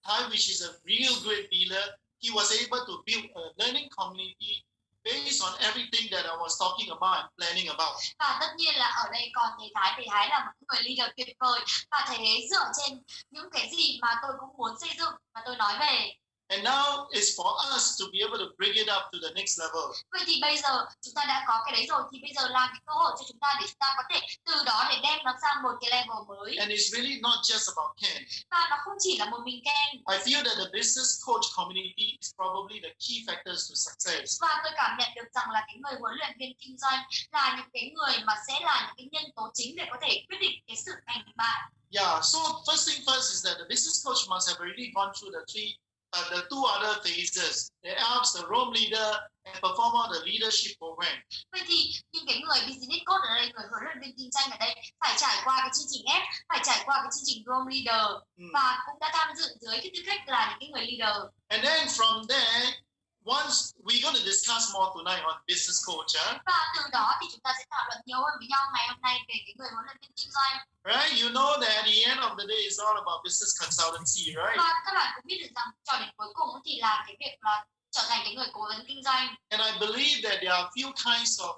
Ty, which is a real great dealer, he was able to build a learning community based on everything that I was talking about and planning about. Và tất nhiên là ở đây còn thầy Thái là một người leader tuyệt vời và thầy ấy dựa trên những cái gì mà tôi cũng muốn xây dựng và tôi nói về. And now it's for us to be able to bring it up to the next level. Vậy thì bây giờ chúng ta đã có cái đấy rồi thì bây giờ là cái cơ hội cho chúng ta để chúng ta có thể từ đó để đem nó sang một cái level mới. And it's really not just about Ken. Và nó không chỉ là một mình Ken. I feel that the business coach community is probably the key factors to success. Và tôi cảm nhận được rằng là cái người huấn luyện viên kinh doanh là những cái người mà sẽ là những cái nhân tố chính để có thể quyết định cái sự thành bại. Yeah, so first thing first is that the business coach must have already gone through the two other phases, the Alps, the Rome leader, and perform all the leadership program. Vậy thì những cái người business coach ở đây, người huấn luyện viên kinh doanh ở đây phải trải qua cái chương trình F, phải trải qua cái chương trình Rome Leader và cũng đã tham dự dưới cái tư cách là những cái người leader. And then from there, once we're going to discuss more tonight on business coach. Và từ đó thì chúng ta sẽ thảo luận nhiều hơn với nhau ngày hôm nay về cái người huấn luyện viên kinh doanh. Right? You know that at the end of the day, it's all about business consultancy, right? Và các bạn cũng biết được rằng cho đến cuối cùng thì là cái việc là trở thành cái người cố vấn kinh doanh. And I believe that there are few kinds of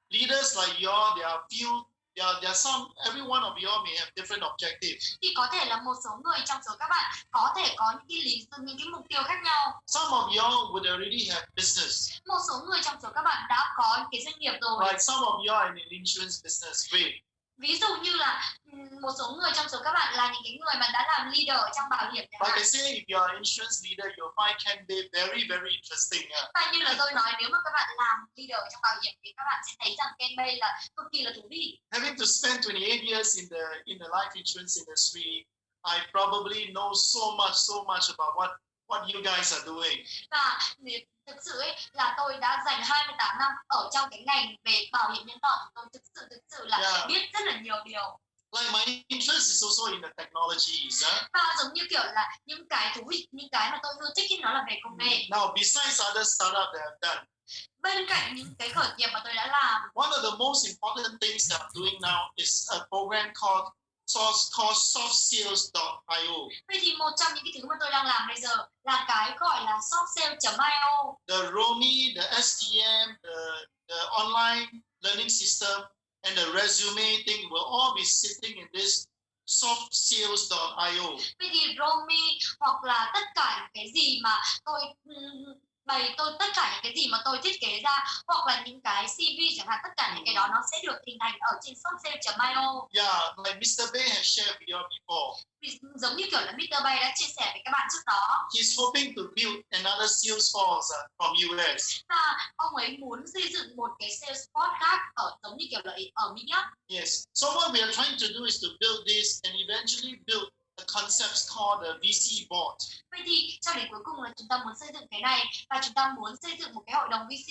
leaders like you. There are some. Every one of you may have different objectives. Thì có thể là một số người trong số các bạn có thể có những cái mục tiêu khác nhau. Some of you would already have business. Một số người trong số các bạn đã có những cái doanh nghiệp rồi. Like some of you are in an insurance business. Great. Ví dụ như là một số người trong số các bạn là những cái người mà đã làm leader ở trong bảo hiểm. Like I say, if you are an insurance leader, you'll find candidate very interesting. Và như là tôi nói, nếu mà các bạn làm leader ở trong bảo hiểm thì các bạn sẽ thấy rằng candidate là cực kỳ là thú vị. Having to spend 28 years in the life insurance industry, I probably know so much about what you guys are doing. Và thực sự ấy, là tôi đã dành 28 năm ở trong cái ngành về bảo hiểm nhân thọ, tôi thực sự là biết rất là nhiều điều. Like my interest is also in the technologies. Và giống như kiểu là những cái thú vị, những cái mà tôi yêu thích thì nó là về công nghệ. Now, besides other startups that I've done, bên cạnh những cái khởi nghiệp mà tôi đã làm, one of the most important things that I'm doing now is a program called softsales.io. Vậy thì một trong những cái thứ mà tôi đang làm bây giờ là cái gọi là softsales.io. The ROMI, the STM, the online learning system, and the resume thing will all be sitting in this softsales.io. Vậy thì ROMI hoặc là tất cả những cái gì mà tất cả những cái gì mà tôi thiết kế ra, hoặc là những cái CV chẳng hạn, tất cả những cái đó nó sẽ được hình thành ở trên softsales.io. Yeah, like Mr. Bay has shared with you before. Giống như kiểu là Mr. Bay đã chia sẻ với các bạn trước đó. He's hoping to build another Salesforce from US. Và ông ấy muốn xây dựng một cái Salesforce khác giống như kiểu là ở Mỹ á. Yes. So what we are trying to do is to build this and eventually build the concepts called the VC board. Vậy thì cho đến cuối cùng là chúng ta muốn xây dựng cái này và chúng ta muốn xây dựng một cái hội đồng VC.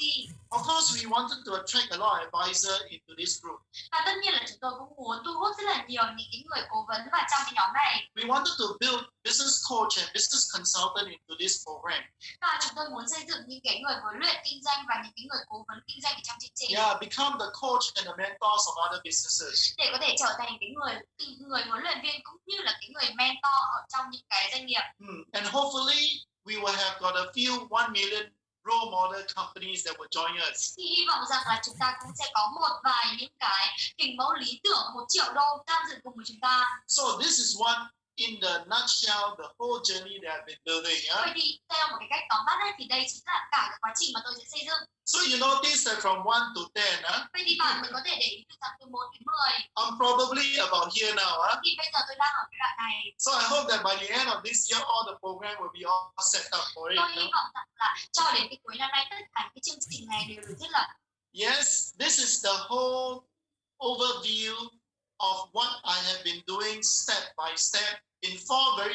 Of course, we wanted to attract a lot of advisors into this group. Và tất nhiên là chúng tôi cũng muốn thu hút rất là nhiều những cái người cố vấn vào trong cái nhóm này. We wanted to build business coach and business consultant into this program. Và chúng tôi muốn xây dựng những cái người huấn luyện kinh doanh và những cái người cố vấn kinh doanh ở trong chương trình. Yeah, become the coach and the mentors of other businesses. Để có thể trở thành cái người huấn luyện viên cũng như là cái người mentor ở trong những cái doanh nghiệp. And hopefully we will have got a few 1 million role model companies that will join us. Thì hy vọng rằng là chúng ta cũng sẽ có một vài những cái hình mẫu lý tưởng 1 triệu đô tham dự cùng với chúng ta. So this is one in the nutshell, the whole journey that I've been building. Vậy thì theo một cái cách tóm tắt ấy, thì đây chính là cả cái quá trình mà tôi sẽ xây dựng. So you notice that from 1 to 10, Vậy thì bạn mình có thể để ý được rằng từ 1 đến 10. I'm probably about here now. Thì bây giờ tôi đang ở cái đoạn này. So I hope that by the end of this year, all the program will be all set up for it. Tôi hy vọng rằng là cho đến cái cuối năm nay tất cả cái chương trình này đều được thiết lập. Yes, this is the whole overview of what I have been doing step by step in 4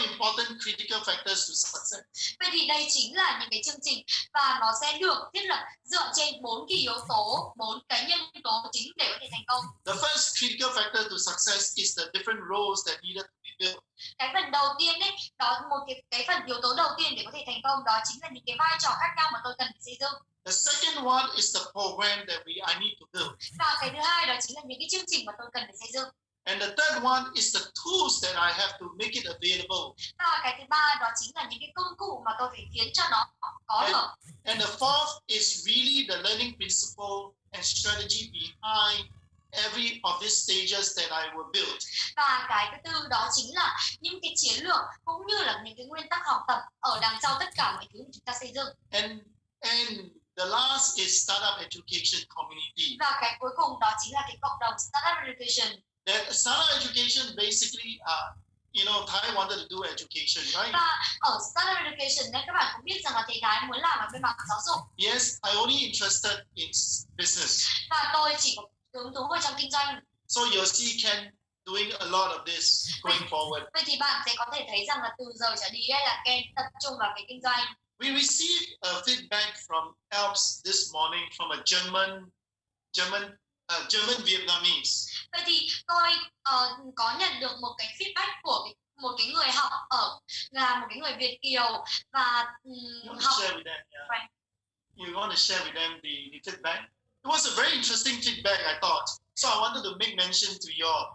important critical factors to success. Vậy thì đây chính là những cái chương trình và nó sẽ được thiết lập dựa trên 4 cái yếu tố, 4 cái nhân tố chính để có thể thành công. The first critical factor to success is the different roles that needed to be built. Cái phần đầu tiên đấy, đó một cái phần yếu tố đầu tiên để có thể thành công, đó chính là những cái vai trò khác nhau mà tôi cần phải xây dựng. The second one is the program that I need to build. Và cái thứ hai đó chính là những cái chương trình mà tôi cần phải xây dựng. And the third one is the tools that I have to make it available. Và cái thứ ba đó chính là những cái công cụ mà tôi phải khiến cho nó có được. And the fourth is really the learning principle and strategy behind every of these stages that I will build. Và cái thứ tư đó chính là những cái chiến lược cũng như là những cái nguyên tắc học tập ở đằng sau tất cả mọi thứ mà chúng ta xây dựng. And the last is startup education community. Và cái cuối cùng đó chính là cái cộng đồng startup education. That startup education basically, Thái wanted to do education, right? Và ở startup education đấy các bạn cũng biết rằng là thầy Thái muốn làm ở bên mảng giáo dục. Yes, I only interested in business. Và tôi chỉ có hứng thú vào trong kinh doanh. So you'll see Ken doing a lot of this going forward. Vậy thì bạn sẽ có thể thấy rằng là từ giờ trở đi là Ken tập trung vào cái kinh doanh. We received a feedback from Alps this morning from a German Vietnamese. Vậy thì tôi có nhận được một cái feedback của một cái người học ở là một cái người Việt kiều và You want to học share with them? Yeah. Right. You want to share with them the feedback? It was a very interesting feedback, I thought. So I wanted to make mention to you all.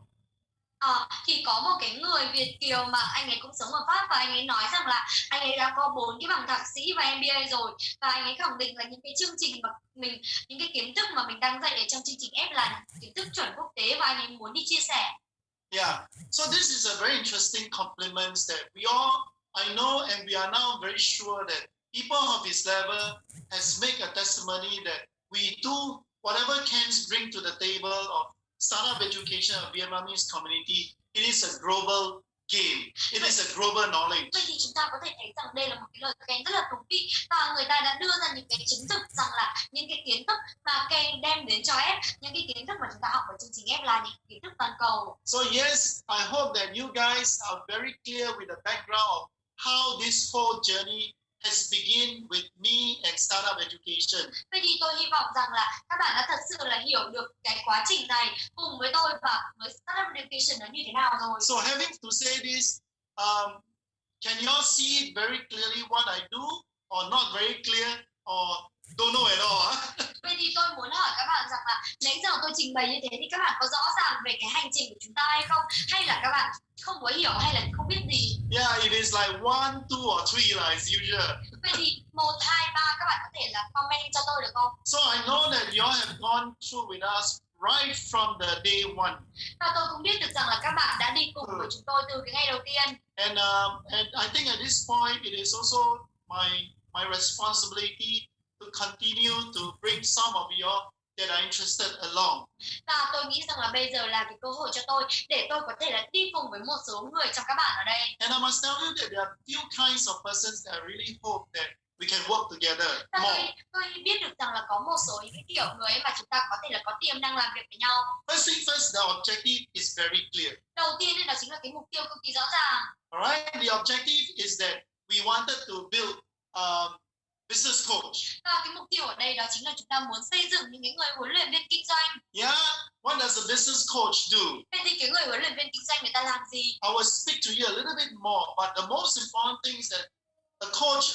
Thì có một cái người Việt kiều mà anh ấy cũng sống ở Pháp và anh ấy nói rằng là anh ấy đã có 4 cái bằng thạc sĩ và MBA rồi và anh ấy khẳng định là những cái chương trình mà những cái kiến thức mà mình đang dạy ở trong chương trình F là kiến thức chuẩn quốc tế và anh ấy muốn đi chia sẻ. Yeah. So this is a very interesting compliment that we all, I know, and we are now very sure that people of his level has made a testimony that we do whatever can bring to the table of startup education of Vietnamese community. It is a global game. It is a global knowledge. Vậy thì chúng ta có thể thấy rằng đây là một cái lời khen rất là thú vị và người ta đã đưa ra những cái chứng thực rằng là những cái kiến thức mà khen đem đến cho F, những cái kiến thức mà chúng ta học ở chương trình F là những kiến thức toàn cầu. So yes, I hope that you guys are very clear with the background of how this whole journey has begun with me and startup education. Vậy thì tôi hy vọng rằng là các bạn đã thật sự là hiểu được cái quá trình này cùng với tôi và với startup education nó như thế nào rồi. So having to say this, can you all see very clearly what I do, or not very clear, or don't know at all? Vậy thì tôi muốn hỏi các bạn rằng là nãy giờ tôi trình bày như thế thì các bạn có rõ ràng về cái hành trình của chúng ta hay không? Hay là các bạn không có hiểu hay là không biết gì? Yeah, it is like 1, 2, or 3 as usual. Vậy thì 1, 2, 3 các bạn có thể là comment cho tôi được không? So I know that you all have gone through with us right from the day one. Và tôi cũng biết được rằng là các bạn đã đi cùng với chúng tôi từ cái ngày đầu tiên. And I think at this point it is also my responsibility to continue to bring some of you that are interested along. Và tôi nghĩ rằng là bây giờ là cái cơ hội cho tôi để tôi có thể là đi cùng với một số người trong các bạn ở đây. And I must tell you that there are few kinds of persons that I really hope that we can work together Và more. tôi biết được rằng là có một số những cái kiểu người mà chúng ta có thể là có tiềm năng làm việc với nhau. First thing first, the objective is very clear. Đầu tiên đó chính là cái mục tiêu cực kỳ rõ ràng. Alright, the objective is that we wanted to build business coach. Và cái mục tiêu ở đây đó chính là chúng ta muốn xây dựng những cái người huấn luyện viên kinh doanh. Yeah, what does a business coach do? Vậy thì cái người huấn luyện viên kinh doanh người ta làm gì? I will speak to you a little bit more, but the most important thing is that a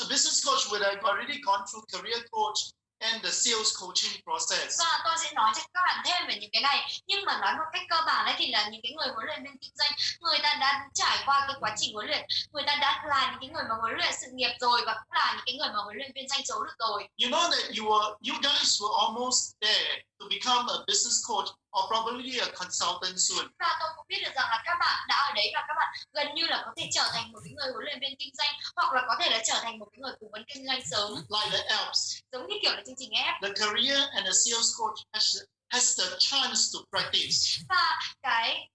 business coach would have already gone through career coach and the sales coaching process. Và tôi sẽ nói cho các bạn thêm về những cái này. Nhưng mà nói một cách cơ bản đấy thì là những cái người huấn luyện viên kinh doanh, người ta đã trải qua cái quá trình huấn luyện, người ta đã là những cái người mà huấn luyện sự nghiệp rồi và cũng là những cái người mà huấn luyện viên doanh số được rồi. You know that you guys were almost there to become a business coach or probably a consultant soon. Và tôi cũng biết được rằng là các bạn đã ở đấy và các bạn gần như là có thể trở thành một cái người huấn luyện viên kinh doanh hoặc là có thể là trở thành một cái người cố vấn kinh doanh sớm. Like the Alps. Giống như kiểu là chương trình F. The career and the sales coach has the chance to practice. Và cái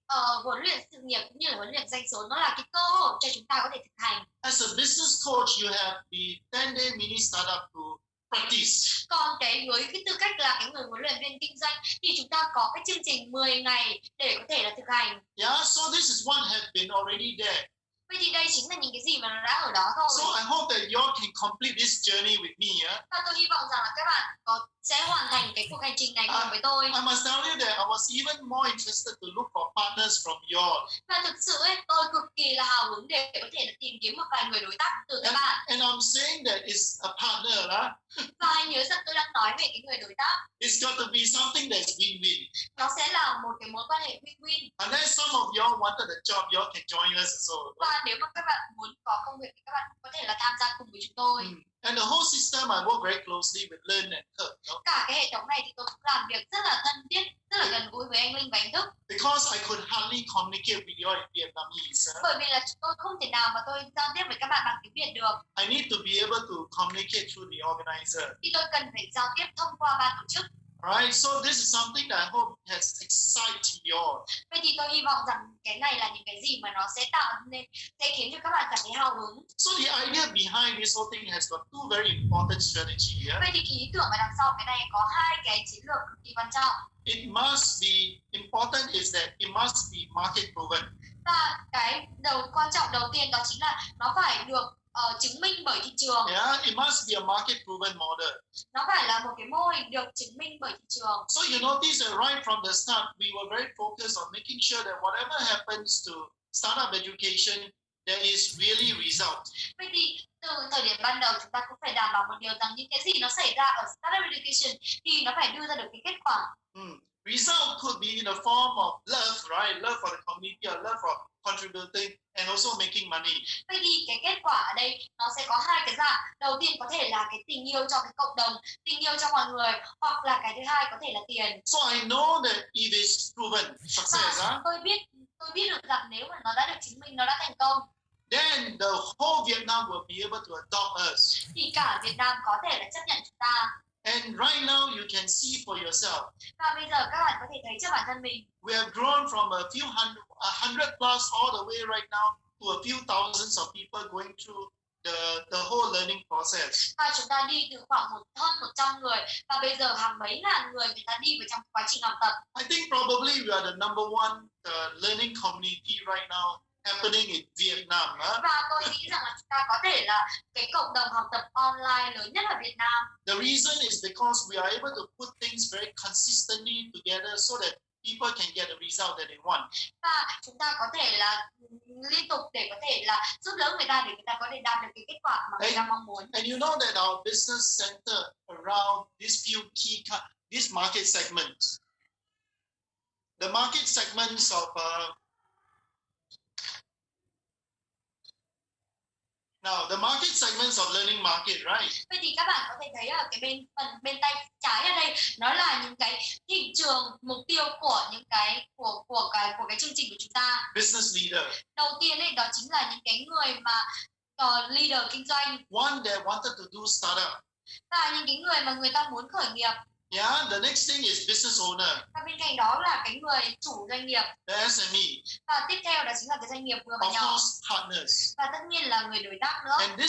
huấn luyện sự nghiệp cũng như là huấn luyện doanh số nó là cái cơ hội cho chúng ta có thể thực hành. As a business coach, you have the 10-day mini startup to practice. Còn với cái tư cách là cái người huấn luyện viên kinh doanh thì chúng ta có cái chương trình 10 ngày để có thể là thực hành. Yeah, so this is what has been already there. Vậy thì đây chính là những cái gì mà nó đã ở đó thôi. So I hope that you all can complete this journey with me. Yeah? Và tôi hy vọng rằng là các bạn sẽ hoàn thành cái cuộc hành trình này cùng với tôi. I must tell you that I was even more interested to look for partners from you all. Và thực sự ấy, tôi cực kỳ là hào hứng để có thể tìm kiếm một vài người đối tác từ các bạn. And I'm saying that it's a partner, huh? Và hãy nhớ rằng tôi đang nói về cái người đối tác. It's got to be something that's win-win. Nó sẽ là một cái mối quan hệ win-win. Unless some of y'all wanted a job, y'all can join us as well. Và nếu mà các bạn muốn có công việc thì các bạn có thể là tham gia cùng với chúng tôi. And the whole system I work very closely with Learn and Hurt. Cả cái hệ thống này thì tôi cũng làm việc rất là thân thiết, rất là gần gũi với anh Linh và anh Thức. Because I could hardly communicate with you in Vietnamese. Bởi vì là tôi không thể nào mà tôi giao tiếp với các bạn bằng tiếng Việt được. I need to be able to communicate through the organizer. Thì tôi cần phải giao tiếp thông qua ban tổ chức. Right, so this is something that I hope has excited you all. Vậy thì tôi hy vọng rằng cái này là những cái gì mà nó sẽ tạo nên, sẽ khiến cho các bạn cảm thấy hào hứng. So the idea behind this whole thing has got two very important strategies. Yeah? Vậy thì cái ý tưởng ở đằng sau cái này có hai cái chiến lược cực kỳ quan trọng. It must be important is that it must be market proven. Và cái quan trọng đầu tiên đó chính là nó phải được chứng minh bởi thị trường. Yeah, it must be a market proven model. Nó phải là một cái mô hình được chứng minh bởi thị trường. So you notice that right from the start, we were very focused on making sure that whatever happens to startup education, there is really result. Vậy thì từ thời điểm ban đầu chúng ta cũng phải đảm bảo một điều rằng những cái gì nó xảy ra ở startup education thì nó phải đưa ra được cái kết quả. Result could be in the form of love, right? Love for the community, or love for contributing, and also making money. Vậy thì cái kết quả ở đây nó sẽ có hai cái dạng. Đầu tiên có thể là cái tình yêu cho cái cộng đồng, tình yêu cho mọi người, hoặc là cái thứ hai có thể là tiền. So I know that it is proven success. Tôi biết được rằng nếu mà nó đã được chứng minh, nó đã thành công, then the whole Vietnam will be able to adopt us. Thì cả Việt Nam có thể là chấp nhận chúng ta. And right now you can see for yourself. Và bây giờ các bạn có thể thấy cho bản thân mình. We have grown from a few hundred plus all the way right now to a few thousands of people going through the whole learning process. Và chúng ta đi từ khoảng hơn 100 người và bây giờ hàng mấy ngàn người ta đi vào trong quá trình học tập. I think probably we are the number one learning community right now happening in Vietnam. Và tôi nghĩ rằng là chúng ta có thể là cái cộng đồng học tập online lớn nhất ở Việt Nam. The reason is because we are able to put things very consistently together so that people can get the result that they want. Và chúng ta có thể là liên tục để có thể là giúp đỡ người ta để người ta có thể đạt được cái kết quả mà người ta mong muốn. And you know that our business center around these few key these market segments. The market segments of now the market segments of learning market, right? Vậy thì các bạn có thể thấy ở cái bên tay trái ở đây nó là những cái thị trường mục tiêu của những cái của cái chương trình của chúng ta. Business leader. Đầu tiên ấy đó chính là những cái người mà leader kinh doanh. One that wanted to do startup. Và những cái người mà người ta muốn khởi nghiệp. Yeah, the next thing is business owner. Và bên cạnh đó là cái người chủ doanh nghiệp. The SME. Và tiếp theo đó chính là cái doanh nghiệp vừa và nhỏ. Of course, partners. Và tất nhiên là người đối tác nữa. And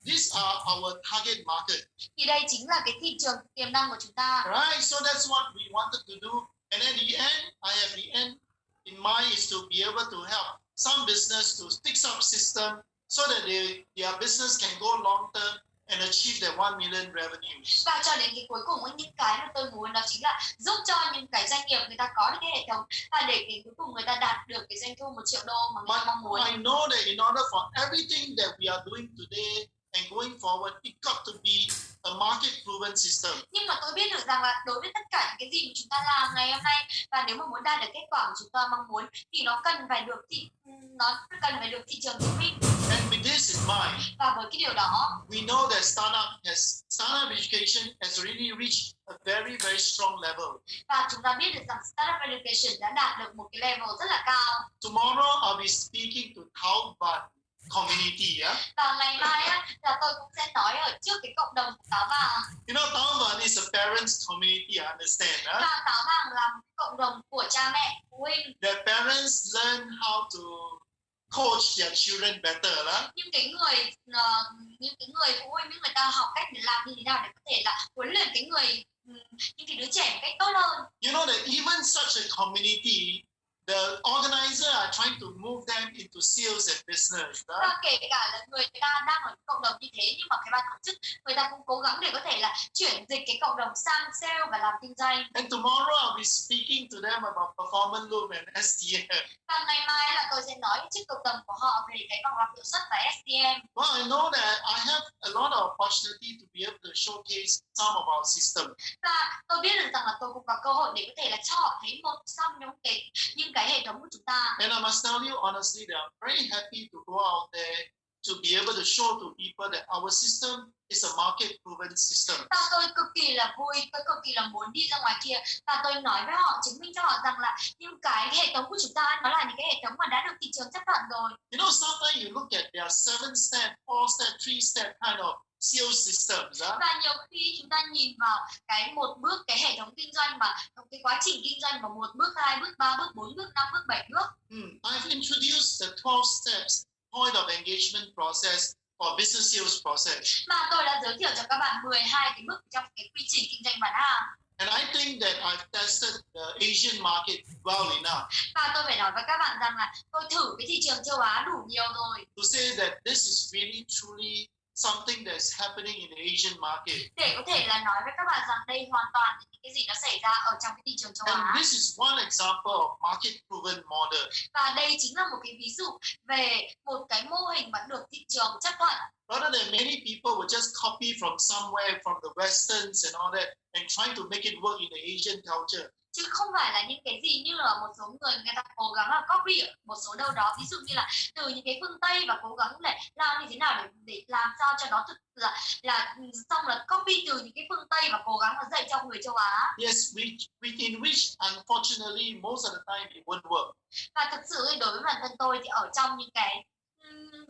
these are our target market. Thì đây chính là cái thị trường tiềm năng của chúng ta. Right, so that's what we wanted to do. And at the end, I have the end in mind is to be able to help some business to fix up system so that their business can go long term and achieve their 1 million revenues. Và cho đến cái cuối cùng những cái mà tôi muốn đó chính là giúp cho những cái doanh nghiệp người ta có được cái hệ thống và để đến cuối cùng người ta đạt được cái doanh thu 1 triệu đô mà người ta mong muốn. I know that in order for everything that we are doing today and going forward, it got to be a market proven system. Nhưng mà tôi biết được rằng là đối với tất cả những cái gì mà chúng ta làm ngày hôm nay và nếu mà muốn đạt được kết quả mà chúng ta mong muốn thì nó cần phải được thị trường chứng minh. And with this in mind, và với cái điều đó, we know that startup education has really reached a very very strong level. Và chúng ta biết được rằng startup education đã đạt được một cái level rất là cao. Tomorrow I'll be speaking to Thao Văn community, yeah. Và ngày mai là tôi cũng sẽ nói ở trước cái cộng đồng của Táo Vàng. You know, Thao Văn is a parents community, I understand, huh? Và Táo Vàng là một cộng đồng của cha mẹ, phụ huynh. The parents learn how to coach their children better, huh? Những cái người phụ huynh, những người ta học cách để làm như thế nào để có thể là huấn luyện những cái đứa trẻ một cách tốt hơn. You know that even such a community, the organizer are trying to move them into sales and business. Và kể cả là người ta đang ở cộng đồng như thế nhưng mà cái ban tổ chức người ta cũng cố gắng để có thể là chuyển dịch cái cộng đồng sang sale và làm kinh doanh. And tomorrow I'll be speaking to them about performance loop and STM. Và ngày mai là tôi sẽ nói trước cộng đồng của họ về cái vòng lặp hiệu suất và STM. Well, I know that I have a lot of opportunity to be able to showcase some of our system. Và tôi biết được rằng là tôi cũng có cơ hội để có thể là cho họ thấy một trong những cái hệ thống của chúng ta. And I must tell you honestly that I'm very happy to go out there to be able to show to people that our system is a market proven system. Và tôi cực kỳ là vui, tôi cực kỳ là muốn đi ra ngoài kia và tôi nói với họ, chứng minh cho họ rằng là những cái hệ thống của chúng ta nó là những cái hệ thống mà đã được thị trường chấp thuận rồi. You know, sometimes you look at their 7-step, 4-step, 3-step kind of sales systems. Và nhiều khi chúng ta nhìn vào cái một bước cái hệ thống kinh doanh mà cái quá trình kinh doanh mà 1 bước, 2 bước, 3 bước, 4 bước, 5 bước, 7 bước. I've introduced the 12 steps point of engagement process for business sales process. Mà tôi đã giới thiệu cho các bạn 12 cái bước trong cái quy trình kinh doanh bán hàng. And I think that I've tested the Asian market well enough Và tôi phải nói với các bạn rằng là tôi thử cái thị trường châu Á đủ nhiều rồi to say that this is really truly something that's happening in the Asian market. để có thể là nói với các bạn rằng đây hoàn toàn là những cái gì nó xảy ra ở trong cái thị trường châu Á. And this is one example of market proven model. Và đây chính là một cái ví dụ về một cái mô hình mà được thị trường chấp thuận. Rather than many people will just copy from somewhere, from the Westerns and all that, and trying to make it work in the Asian culture. Chứ không phải là những cái gì như là một số người ta cố gắng là copy ở một số đâu đó, ví dụ như là từ những cái phương Tây và cố gắng để làm như thế nào để làm sao cho nó thực là xong là copy từ những cái phương Tây và cố gắng là dạy cho người châu Á. Yes, in which unfortunately most of the time it won't work. Và thực sự đối với bản thân tôi thì ở trong những cái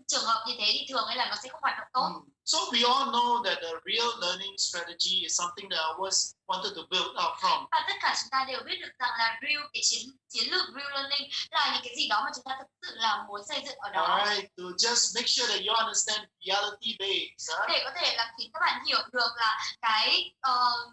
trường hợp như thế thì thường ấy là nó sẽ không hoạt động tốt. So we all know that the real learning strategy is something that I always wanted to build up from. Và tất cả chúng ta đều biết được rằng là cái chiến lược real learning là những cái gì đó mà chúng ta thực sự là muốn xây dựng ở đó. Alright, to just make sure that you understand reality based. Để có thể là khiến các bạn hiểu được là cái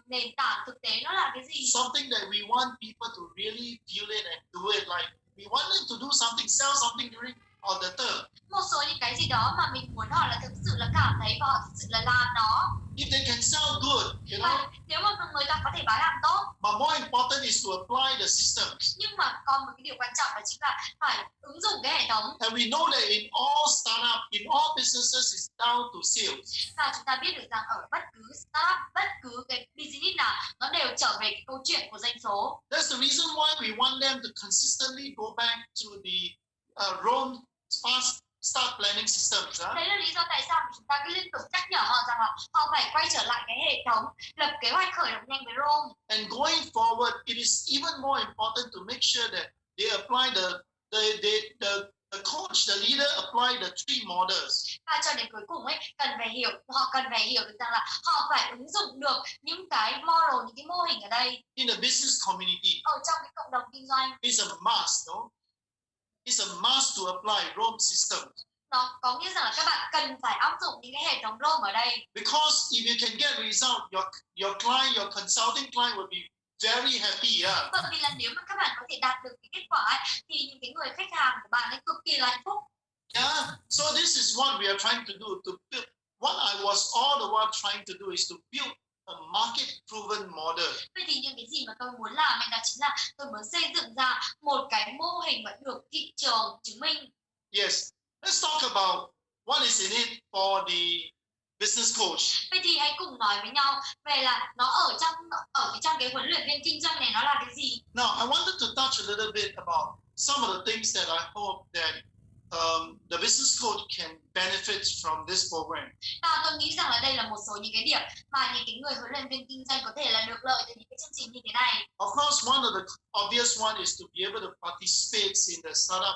nền tảng thực tế nó là cái gì. Something that we want people to really feel it and do it. Like we want them to do something, sell something during or the term. Một số những cái gì đó mà mình muốn họ là thực sự là cảm thấy và họ thực sự là làm nó. If they can sell good, you know. Và nếu mà người ta có thể bán hàng tốt. But more important is to apply the system. Nhưng mà còn một cái điều quan trọng đó chính là phải ứng dụng cái hệ thống. And we know that in all startup, in all businesses, is down to sales. Và chúng ta biết được rằng ở bất cứ startup, bất cứ cái business nào, nó đều trở về cái câu chuyện của doanh số. That's the reason why we want them to consistently go back to the Rome fast start planning systems. Đấy là lý do tại sao chúng ta cứ liên tục nhắc nhở họ rằng là họ phải quay trở lại cái hệ thống lập kế hoạch khởi động nhanh với Rome. And going forward, it is even more important to make sure that they apply the coach, the leader apply the three models. Và cho đến cuối cùng ấy, họ cần phải hiểu được rằng là họ phải ứng dụng được những cái model, những cái mô hình ở đây. In the business community. Ở trong cái cộng đồng kinh doanh. It's a must, no? It's a must to apply Rome system. Nó có nghĩa rằng là các bạn cần phải áp dụng những cái hệ thống Rome ở đây. Because if you can get result, your client, your consulting client will be very happy. Bởi vì là nếu mà các bạn có thể đạt được cái kết quả ấy, thì những cái người khách hàng của bạn ấy cực kỳ là hạnh phúc. Yeah. So this is what we are trying to do to build. What I was all the while trying to do is to build a market proven model. Vậy thì những cái gì mà tôi muốn làm đó chính là tôi muốn xây dựng ra một cái mô hình mà được thị trường chứng minh. Yes. Let's talk about what is in it for the business coach. Vậy thì hãy cùng nói với nhau về là nó ở trong cái huấn luyện viên kinh doanh này nó là cái gì. Now, I wanted to touch a little bit about some of the things that I hope that the business coach can benefit from this program. Và tôi nghĩ rằng là đây là một số những cái điểm mà những cái người huấn luyện viên kinh doanh có thể là được lợi từ những cái chương trình như thế này. Of course, one of the obvious one is to be able to participate in the startup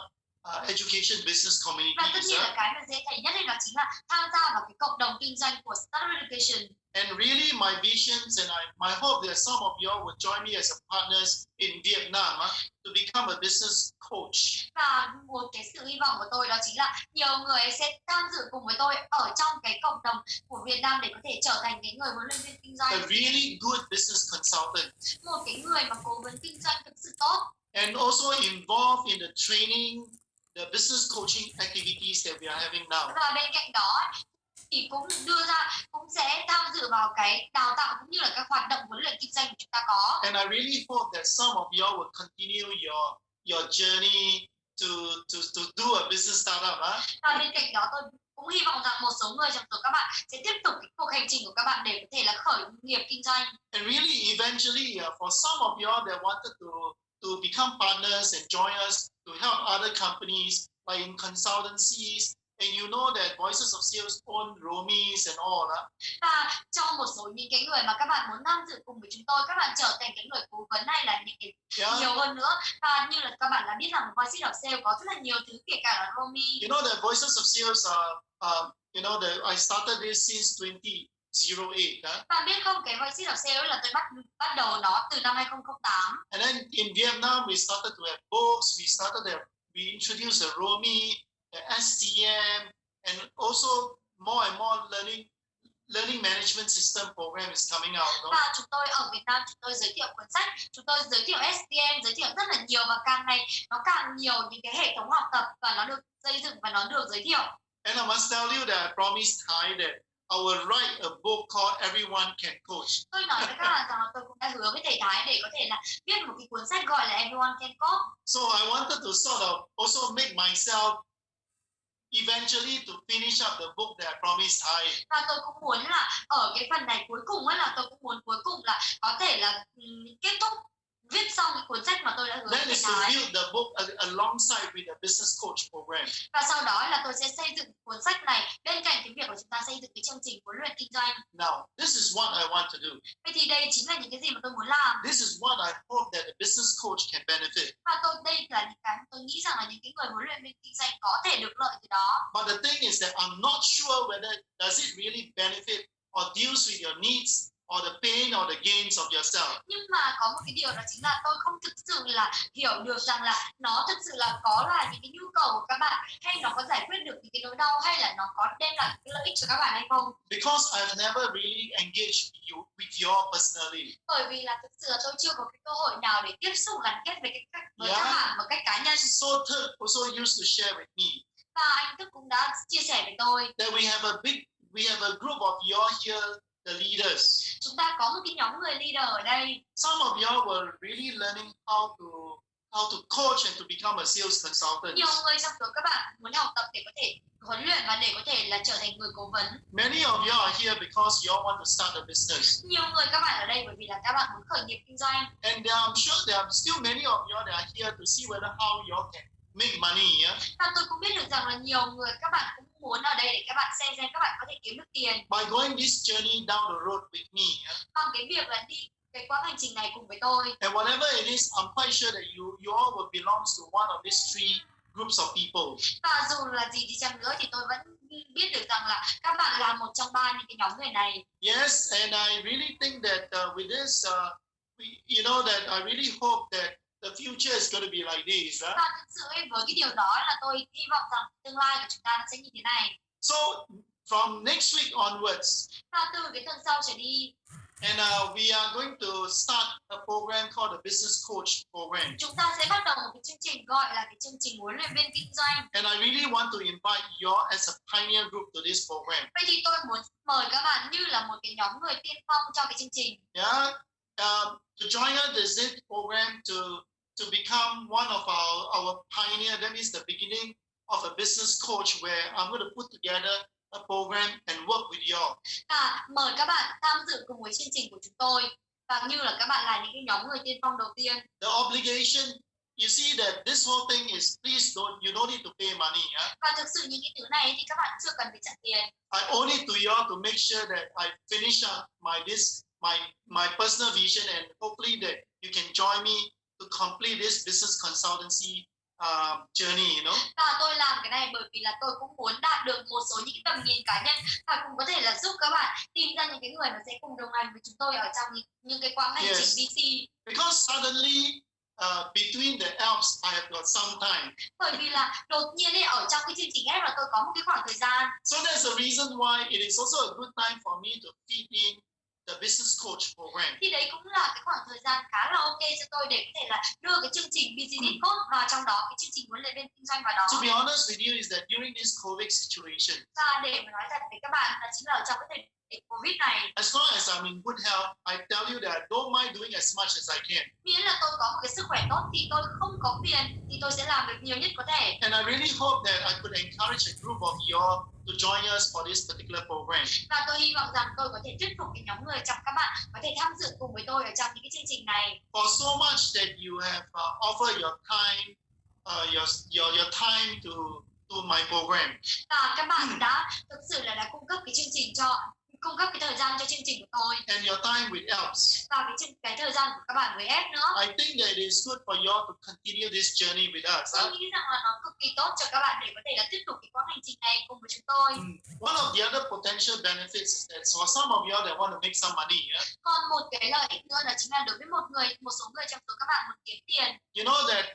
education business community. Và tất nhiên là cái mà dễ thấy nhất đó chính là tham gia vào cái cộng đồng kinh doanh của startup education. And really, my visions and my hope that some of you all will join me as a partners in Vietnam to become a business coach. Và một cái sự hy vọng của tôi đó chính là nhiều người sẽ tham dự cùng với tôi ở trong cái cộng đồng của Việt Nam để có thể trở thành cái người huấn luyện viên kinh doanh. A really good business consultant. Một cái người mà cố vấn kinh doanh thực sự tốt. And also involved in the training, the business coaching activities that we are having now. Và bên cạnh đó thì cũng sẽ tham dự vào cái đào tạo cũng như là các hoạt động huấn luyện kinh doanh của chúng ta có. And I really hope that some of you will continue your journey to do a business startup. Và bên cạnh đó tôi cũng hy vọng rằng một số người trong số các bạn sẽ tiếp tục cái cuộc hành trình của các bạn để có thể là khởi nghiệp kinh doanh. And really, eventually, for some of you that wanted to become partners and join us to help other companies like in consultancies. And you know that Voices of Sales own Romies and all that. Và trong một số những cái người mà các bạn muốn tham dự cùng với chúng tôi, các bạn trở thành cái người cố vấn hay là những cái nhiều hơn nữa. Và như là các bạn đã biết rằng Voices of Sales có rất là nhiều thứ, kể cả là Romy. You know that Voices of Sales you know that I started this since 2008. Bạn biết không, cái Voices of Sales là tôi bắt đầu nó từ năm 2008. And then in Vietnam we started to have books. We introduced the Romy, the STM, and also more and more learning learning management system program is coming out. No? Và chúng tôi ở Việt Nam chúng tôi giới thiệu cuốn sách, chúng tôi giới thiệu STM, giới thiệu rất là nhiều và càng ngày nó càng nhiều những cái hệ thống học tập và nó được xây dựng và nó được giới thiệu. And I must tell you that I promised Thai that I will write a book called Everyone Can Coach. Tôi nói với các bạn rằng là tôi cũng đã hứa với thầy Thái để có thể là viết một cái cuốn sách gọi là Everyone Can Coach. So I wanted to sort of also make myself eventually to finish up the book that I promised Thai. Và tôi cũng muốn là ở cái phần này cuối cùng là tôi cũng muốn cuối cùng là có thể là kết thúc viết xong cái cuốn sách mà tôi đã hứa với That thầy is to Thái. build the book alongside with the business coach program. Và sau đó là tôi sẽ xây dựng cuốn sách này bên cạnh cái việc của chúng ta xây dựng cái chương trình huấn luyện kinh doanh. Now, this is what I want to do. Vậy thì đây chính là những cái gì mà tôi muốn làm. This is what I hope that the business coach can benefit. Và đây là những cái mà tôi nghĩ rằng là những cái người huấn luyện viên kinh doanh có thể được lợi từ đó. But the thing is that I'm not sure whether does it really benefit or deals with your needs or the pain or the gains of yourself. Nhưng mà có một cái điều đó chính là tôi không thực sự là hiểu được rằng là nó thực sự là có là những cái nhu cầu của các bạn, hay nó có giải quyết được những cái nỗi đau, hay là nó có đem lại cái lợi ích cho các bạn hay không. Because I've never really engaged with you personally. Bởi vì là thực sự là tôi chưa có cái cơ hội nào để tiếp xúc gắn kết với với Yeah. các bạn một cách cá nhân. So Th also used to share with me Và anh Thức cũng đã chia sẻ với tôi. that we have a group of you here, the leaders. Chúng ta có một cái nhóm người leader ở đây. Some of you were really learning how to coach and to become a sales consultant. Nhiều người trong số các bạn muốn học tập để có thể huấn luyện và để có thể là trở thành người cố vấn. Many of you are here because you all want to start a business. Nhiều người các bạn ở đây bởi vì là các bạn muốn khởi nghiệp kinh doanh. And I'm sure there are still many of you that are here to see whether how you all can make money. Yeah? Và tôi cũng biết được rằng là nhiều người các bạn cũng muốn ở đây để các bạn xem các bạn có thể kiếm được tiền. By going this journey down the road with me. Yeah? Bằng cái việc là đi cái quãng hành trình này cùng với tôi. And whatever it is, I'm quite sure that you all will belong to one of these three groups of people. Và dù là gì đi chăng nữa thì tôi vẫn biết được rằng là các bạn là một trong ba những cái nhóm người này. Yes, and I really think that with this, you know, that I really hope that the future is going to be like this. Right? Và thực sự với cái điều đó là tôi hy vọng rằng tương lai của chúng ta sẽ như thế này. So from next week onwards, Và từ cái tuần sau trở đi, and we are going to start a program called the Business Coach Program. chúng ta sẽ bắt đầu một cái chương trình gọi là cái chương trình huấn luyện viên kinh doanh. And I really want to invite you all as a pioneer group to this program. Vậy thì tôi muốn mời các bạn như là một cái nhóm người tiên phong cho cái chương trình. Yeah, to join us this program to become one of our pioneer. That means the beginning of a business coach where I'm going to put together a program and work with you all. Và mời các bạn tham dự cùng với chương trình của chúng tôi. Và như là các bạn là những cái nhóm người tiên phong đầu tiên. The obligation, you see that this whole thing is please you don't need to pay money. Yeah? Và thực sự những cái thứ này thì các bạn chưa cần phải trả tiền. I owe it to you all to make sure that I finish up my personal vision, and hopefully that you can join me to complete this business consultancy journey, you know. Và tôi làm cái này bởi vì là tôi cũng muốn đạt được một số những tầm nhìn cá nhân và cũng có thể là giúp các bạn tìm ra những cái người mà sẽ cùng đồng hành với chúng tôi ở trong những cái quãng hành trình BC. Because suddenly between the Alps I have got some time. Bởi vì là đột nhiên ấy, ở trong cái chương trình ấy là tôi có một cái khoảng thời gian. So that's the reason why it is also a good time for me to fit in the business coach program. Thì đấy cũng là cái khoảng thời gian khá là ok cho tôi để có thể là đưa cái chương trình Business Coach vào trong đó, cái chương trình huấn luyện viên kinh doanh vào đó. To be honest with you is that during this COVID situation, Và để mà nói thật với các bạn là chính là ở trong cái thời điểm Covid này, as long as I'm in good health, I tell you that I don't mind doing as much as I can. miễn là tôi có một cái sức khỏe tốt thì tôi không có tiền thì tôi sẽ làm được nhiều nhất có thể. And I really hope that I could encourage a group of you all to join us for this particular program. Và tôi hy vọng rằng tôi có thể thuyết phục cái nhóm người trong các bạn có thể tham dự cùng với tôi ở trong những cái chương trình này. For so much that you have offered your time, your time to my program. Và các bạn đã thực sự là đã cung cấp cái chương trình cung cấp cái thời gian cho chương trình của tôi. And your time with Alps. Và cái thời gian của các bạn với F nữa. I think that it is good for you all to continue this journey with us. Tôi nghĩ rằng là nó cực kỳ tốt cho các bạn để có thể là tiếp tục cái quãng hành trình này cùng với chúng tôi. One of the other potential benefits is that for some of you all that want to make some money, yeah? Còn một cái lợi ích nữa là chính là đối với một số người trong số các bạn muốn kiếm tiền. You know that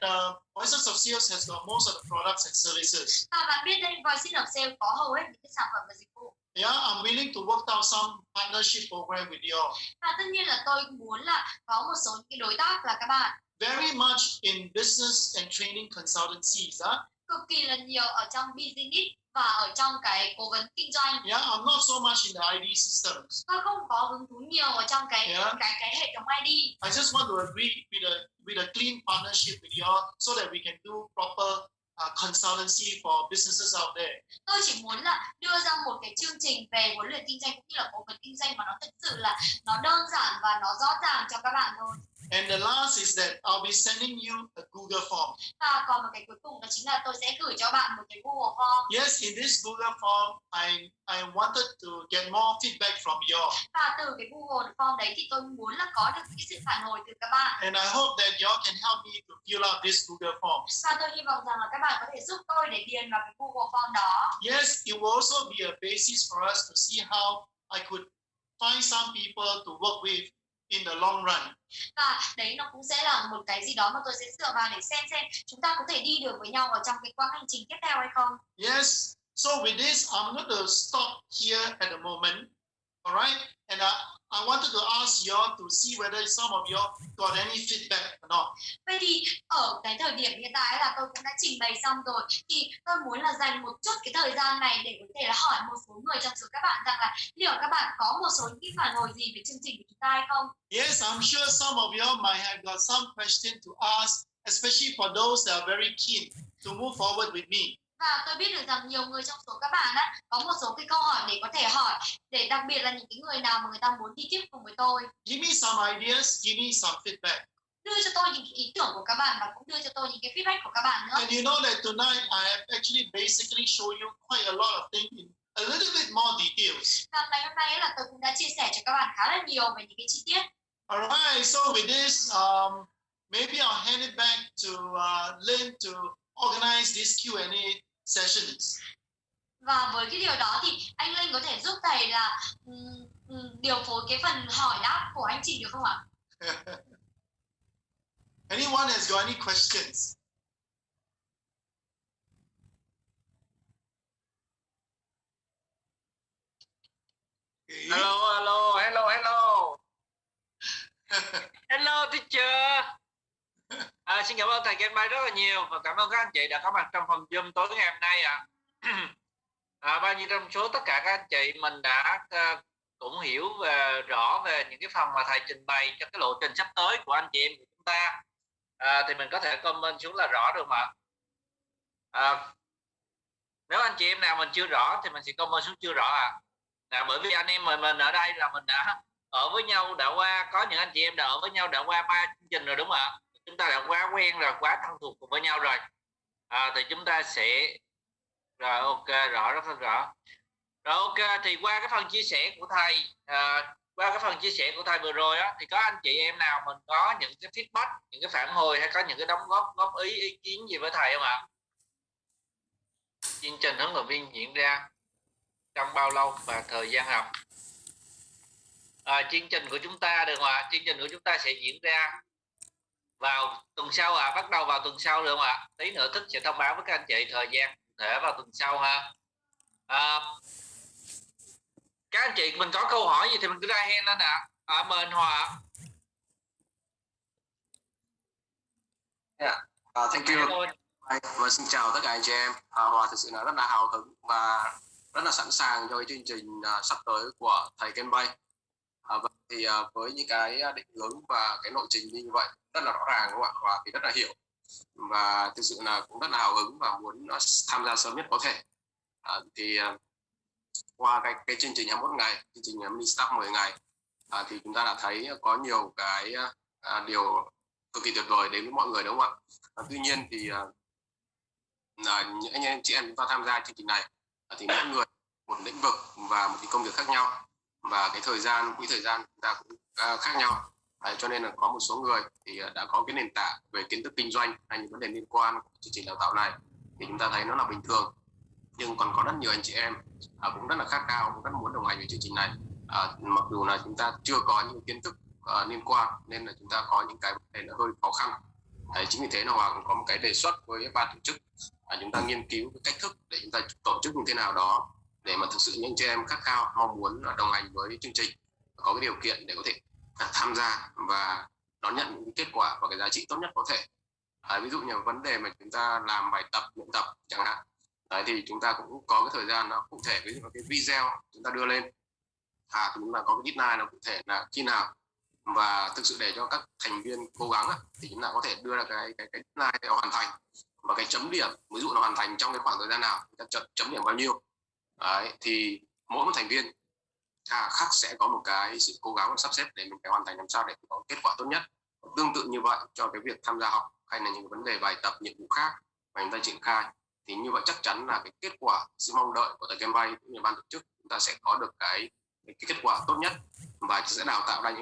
Voices of Sales has got most of the products and services. Và bạn biết đây, Voices of Sales có hầu hết những cái sản phẩm và dịch vụ. Yeah, I'm willing to work out some partnership program with you. Và tất nhiên là tôi muốn là có một số những cái đối tác là các bạn. Very much in business and training consultancies. Cực kỳ là nhiều ở trong business và ở trong cái cố vấn kinh doanh. Yeah, I'm not so much in the ID systems. Tôi không có hứng thú nhiều ở trong cái hệ thống ID. I just want to agree with a clean partnership with you so that we can do proper consultancy for businesses out there. Tôi chỉ muốn là đưa ra một cái chương trình về huấn luyện kinh doanh cũng như là cố vấn kinh doanh mà nó thực sự là nó đơn giản và nó rõ ràng cho các bạn thôi. And the last is that I'll be sending you a Google form. Và còn một cái cuối cùng đó chính là tôi sẽ gửi cho bạn một cái Google form. Yes, in this Google form, I wanted to get more feedback from you. Và từ cái Google form đấy thì tôi muốn là có được cái sự phản hồi từ các bạn. And I hope that you can help me to fill out this Google form. Và tôi hy vọng rằng là các bạn có thể giúp tôi để điền vào cái Google form đó. Yes, it will also be a basis for us to see how I could find some people to work with in the long run. Và đấy nó cũng sẽ là một cái gì đó mà tôi sẽ dựa vào để xem chúng ta có thể đi được với nhau ở trong cái quãng hành trình tiếp theo hay không. Yes. So with this, I'm going to stop here at the moment. All right. And I wanted to ask you all to see whether some of you got any feedback or not. Vậy thì ở cái thời điểm hiện tại là tôi cũng đã trình bày xong rồi, thì tôi muốn là dành một chút cái thời gian này để có thể là hỏi một số người trong số các bạn rằng là liệu các bạn có một số những cái phản hồi gì về chương trình của chúng ta hay không? Yes, I'm sure some of you might have got some question to ask, especially for those that are very keen to move forward with me. Và tôi biết được rằng nhiều người trong số các bạn á có một số cái câu hỏi để có thể hỏi, để đặc biệt là những cái người nào mà người ta muốn đi tiếp cùng với tôi. Give me some ideas, give me some feedback. Đưa cho tôi những cái ý tưởng của các bạn và cũng đưa cho tôi những cái feedback của các bạn nữa. And you know that tonight I have actually basically shown you quite a lot of things in a little bit more details. Và ngày hôm nay là tôi cũng đã chia sẻ cho các bạn khá là nhiều về những cái chi tiết. Alright, so with this, maybe I'll hand it back to Lynn to organize these Q&A sessions. Và với cái điều đó thì anh Linh có thể giúp thầy là điều phối cái phần hỏi đáp của anh chị được không ạ? Anyone has got any questions? Okay. Hello. Hello teacher. Xin cảm ơn thầy Ken Bay rất là nhiều và cảm ơn các anh chị đã có mặt trong phòng Zoom tối ngày hôm nay ạ. Bao nhiêu trong số tất cả các anh chị mình đã cũng hiểu rõ về những cái phần mà thầy trình bày cho cái lộ trình sắp tới của anh chị em của chúng ta, thì mình có thể comment xuống là rõ được mà. Nếu anh chị em nào mình chưa rõ thì mình sẽ comment xuống chưa rõ ạ. Bởi vì anh em mình ở đây là mình đã ở với nhau, đã qua, có những anh chị em đã ở với nhau đã qua 3 chương trình rồi đúng không ạ? Chúng ta đã quá quen rồi, quá thân thuộc cùng với nhau rồi. Thì chúng ta sẽ rồi ok, rõ, rất là rõ. Rồi ok, thì qua cái phần chia sẻ của thầy, qua cái phần chia sẻ của thầy vừa rồi á, thì có anh chị em nào mình có những cái feedback, những cái phản hồi hay có những cái đóng góp ý kiến gì với thầy không ạ? Chương trình huấn luyện viên diễn ra trong bao lâu và thời gian học? Chương trình của chúng ta được không ạ? Chương trình của chúng ta sẽ diễn ra vào tuần sau ạ, bắt đầu vào tuần sau được không ạ? Tí nữa Thích sẽ thông báo với các anh chị thời gian cụ thể vào tuần sau ha. Các anh chị mình có câu hỏi gì thì mình cứ ra hand lên ạ. Mời anh Hòa. Thank you. Và xin chào tất cả anh chị em. Hòa thực sự là rất là hào hứng và rất là sẵn sàng cho cái chương trình sắp tới của thầy Ken Bay. Thì với những cái định hướng và cái lộ trình như vậy rất là rõ ràng đúng không ạ? Hòa thì rất là hiểu và thực sự là cũng rất là hào hứng và muốn tham gia sớm nhất có thể. Thì qua cái chương trình 21 ngày, chương trình mini start 10 ngày, thì chúng ta đã thấy có nhiều cái điều cực kỳ tuyệt vời đến với mọi người đúng không ạ? Tuy nhiên thì những anh chị em chúng ta tham gia chương trình này thì mỗi người một lĩnh vực và một cái công việc khác nhau và cái quỹ thời gian chúng ta cũng khác nhau. Cho nên là có một số người thì đã có cái nền tảng về kiến thức kinh doanh hay những vấn đề liên quan đến chương trình đào tạo này thì chúng ta thấy nó là bình thường, nhưng còn có rất nhiều anh chị em cũng rất là khát khao, cũng rất muốn đồng hành với chương trình này, mặc dù là chúng ta chưa có những kiến thức liên quan nên là chúng ta có những cái vấn đề nó hơi khó khăn. Chính vì thế là Hòa cũng có một cái đề xuất với ban tổ chức, chúng ta nghiên cứu cái cách thức để chúng ta tổ chức như thế nào đó để mà thực sự những chị em khát khao mong muốn đồng hành với chương trình, có cái điều kiện để có thể tham gia và đón nhận những kết quả và cái giá trị tốt nhất có thể. Ví dụ như vấn đề mà chúng ta làm bài tập, luyện tập chẳng hạn. Đấy, thì chúng ta cũng có cái thời gian nó cụ thể, ví dụ cái video chúng ta đưa lên, chúng ta có cái deadline nó cụ thể là khi nào, và thực sự để cho các thành viên cố gắng thì chúng ta có thể đưa ra cái deadline để hoàn thành, và cái chấm điểm ví dụ là hoàn thành trong cái khoảng thời gian nào, chúng ta chấm điểm bao nhiêu. Đấy, thì mỗi một thành viên khác sẽ có một cái sự cố gắng và sắp xếp để mình phải hoàn thành làm sao để có kết quả tốt nhất. Tương tự như vậy cho cái việc tham gia học hay là những vấn đề bài tập, nhiệm vụ khác mà chúng ta triển khai, thì như vậy chắc chắn là cái kết quả, sự mong đợi của thầy Kem Bay cũng như ban tổ chức, chúng ta sẽ có được cái kết quả tốt nhất và sẽ đào tạo ra những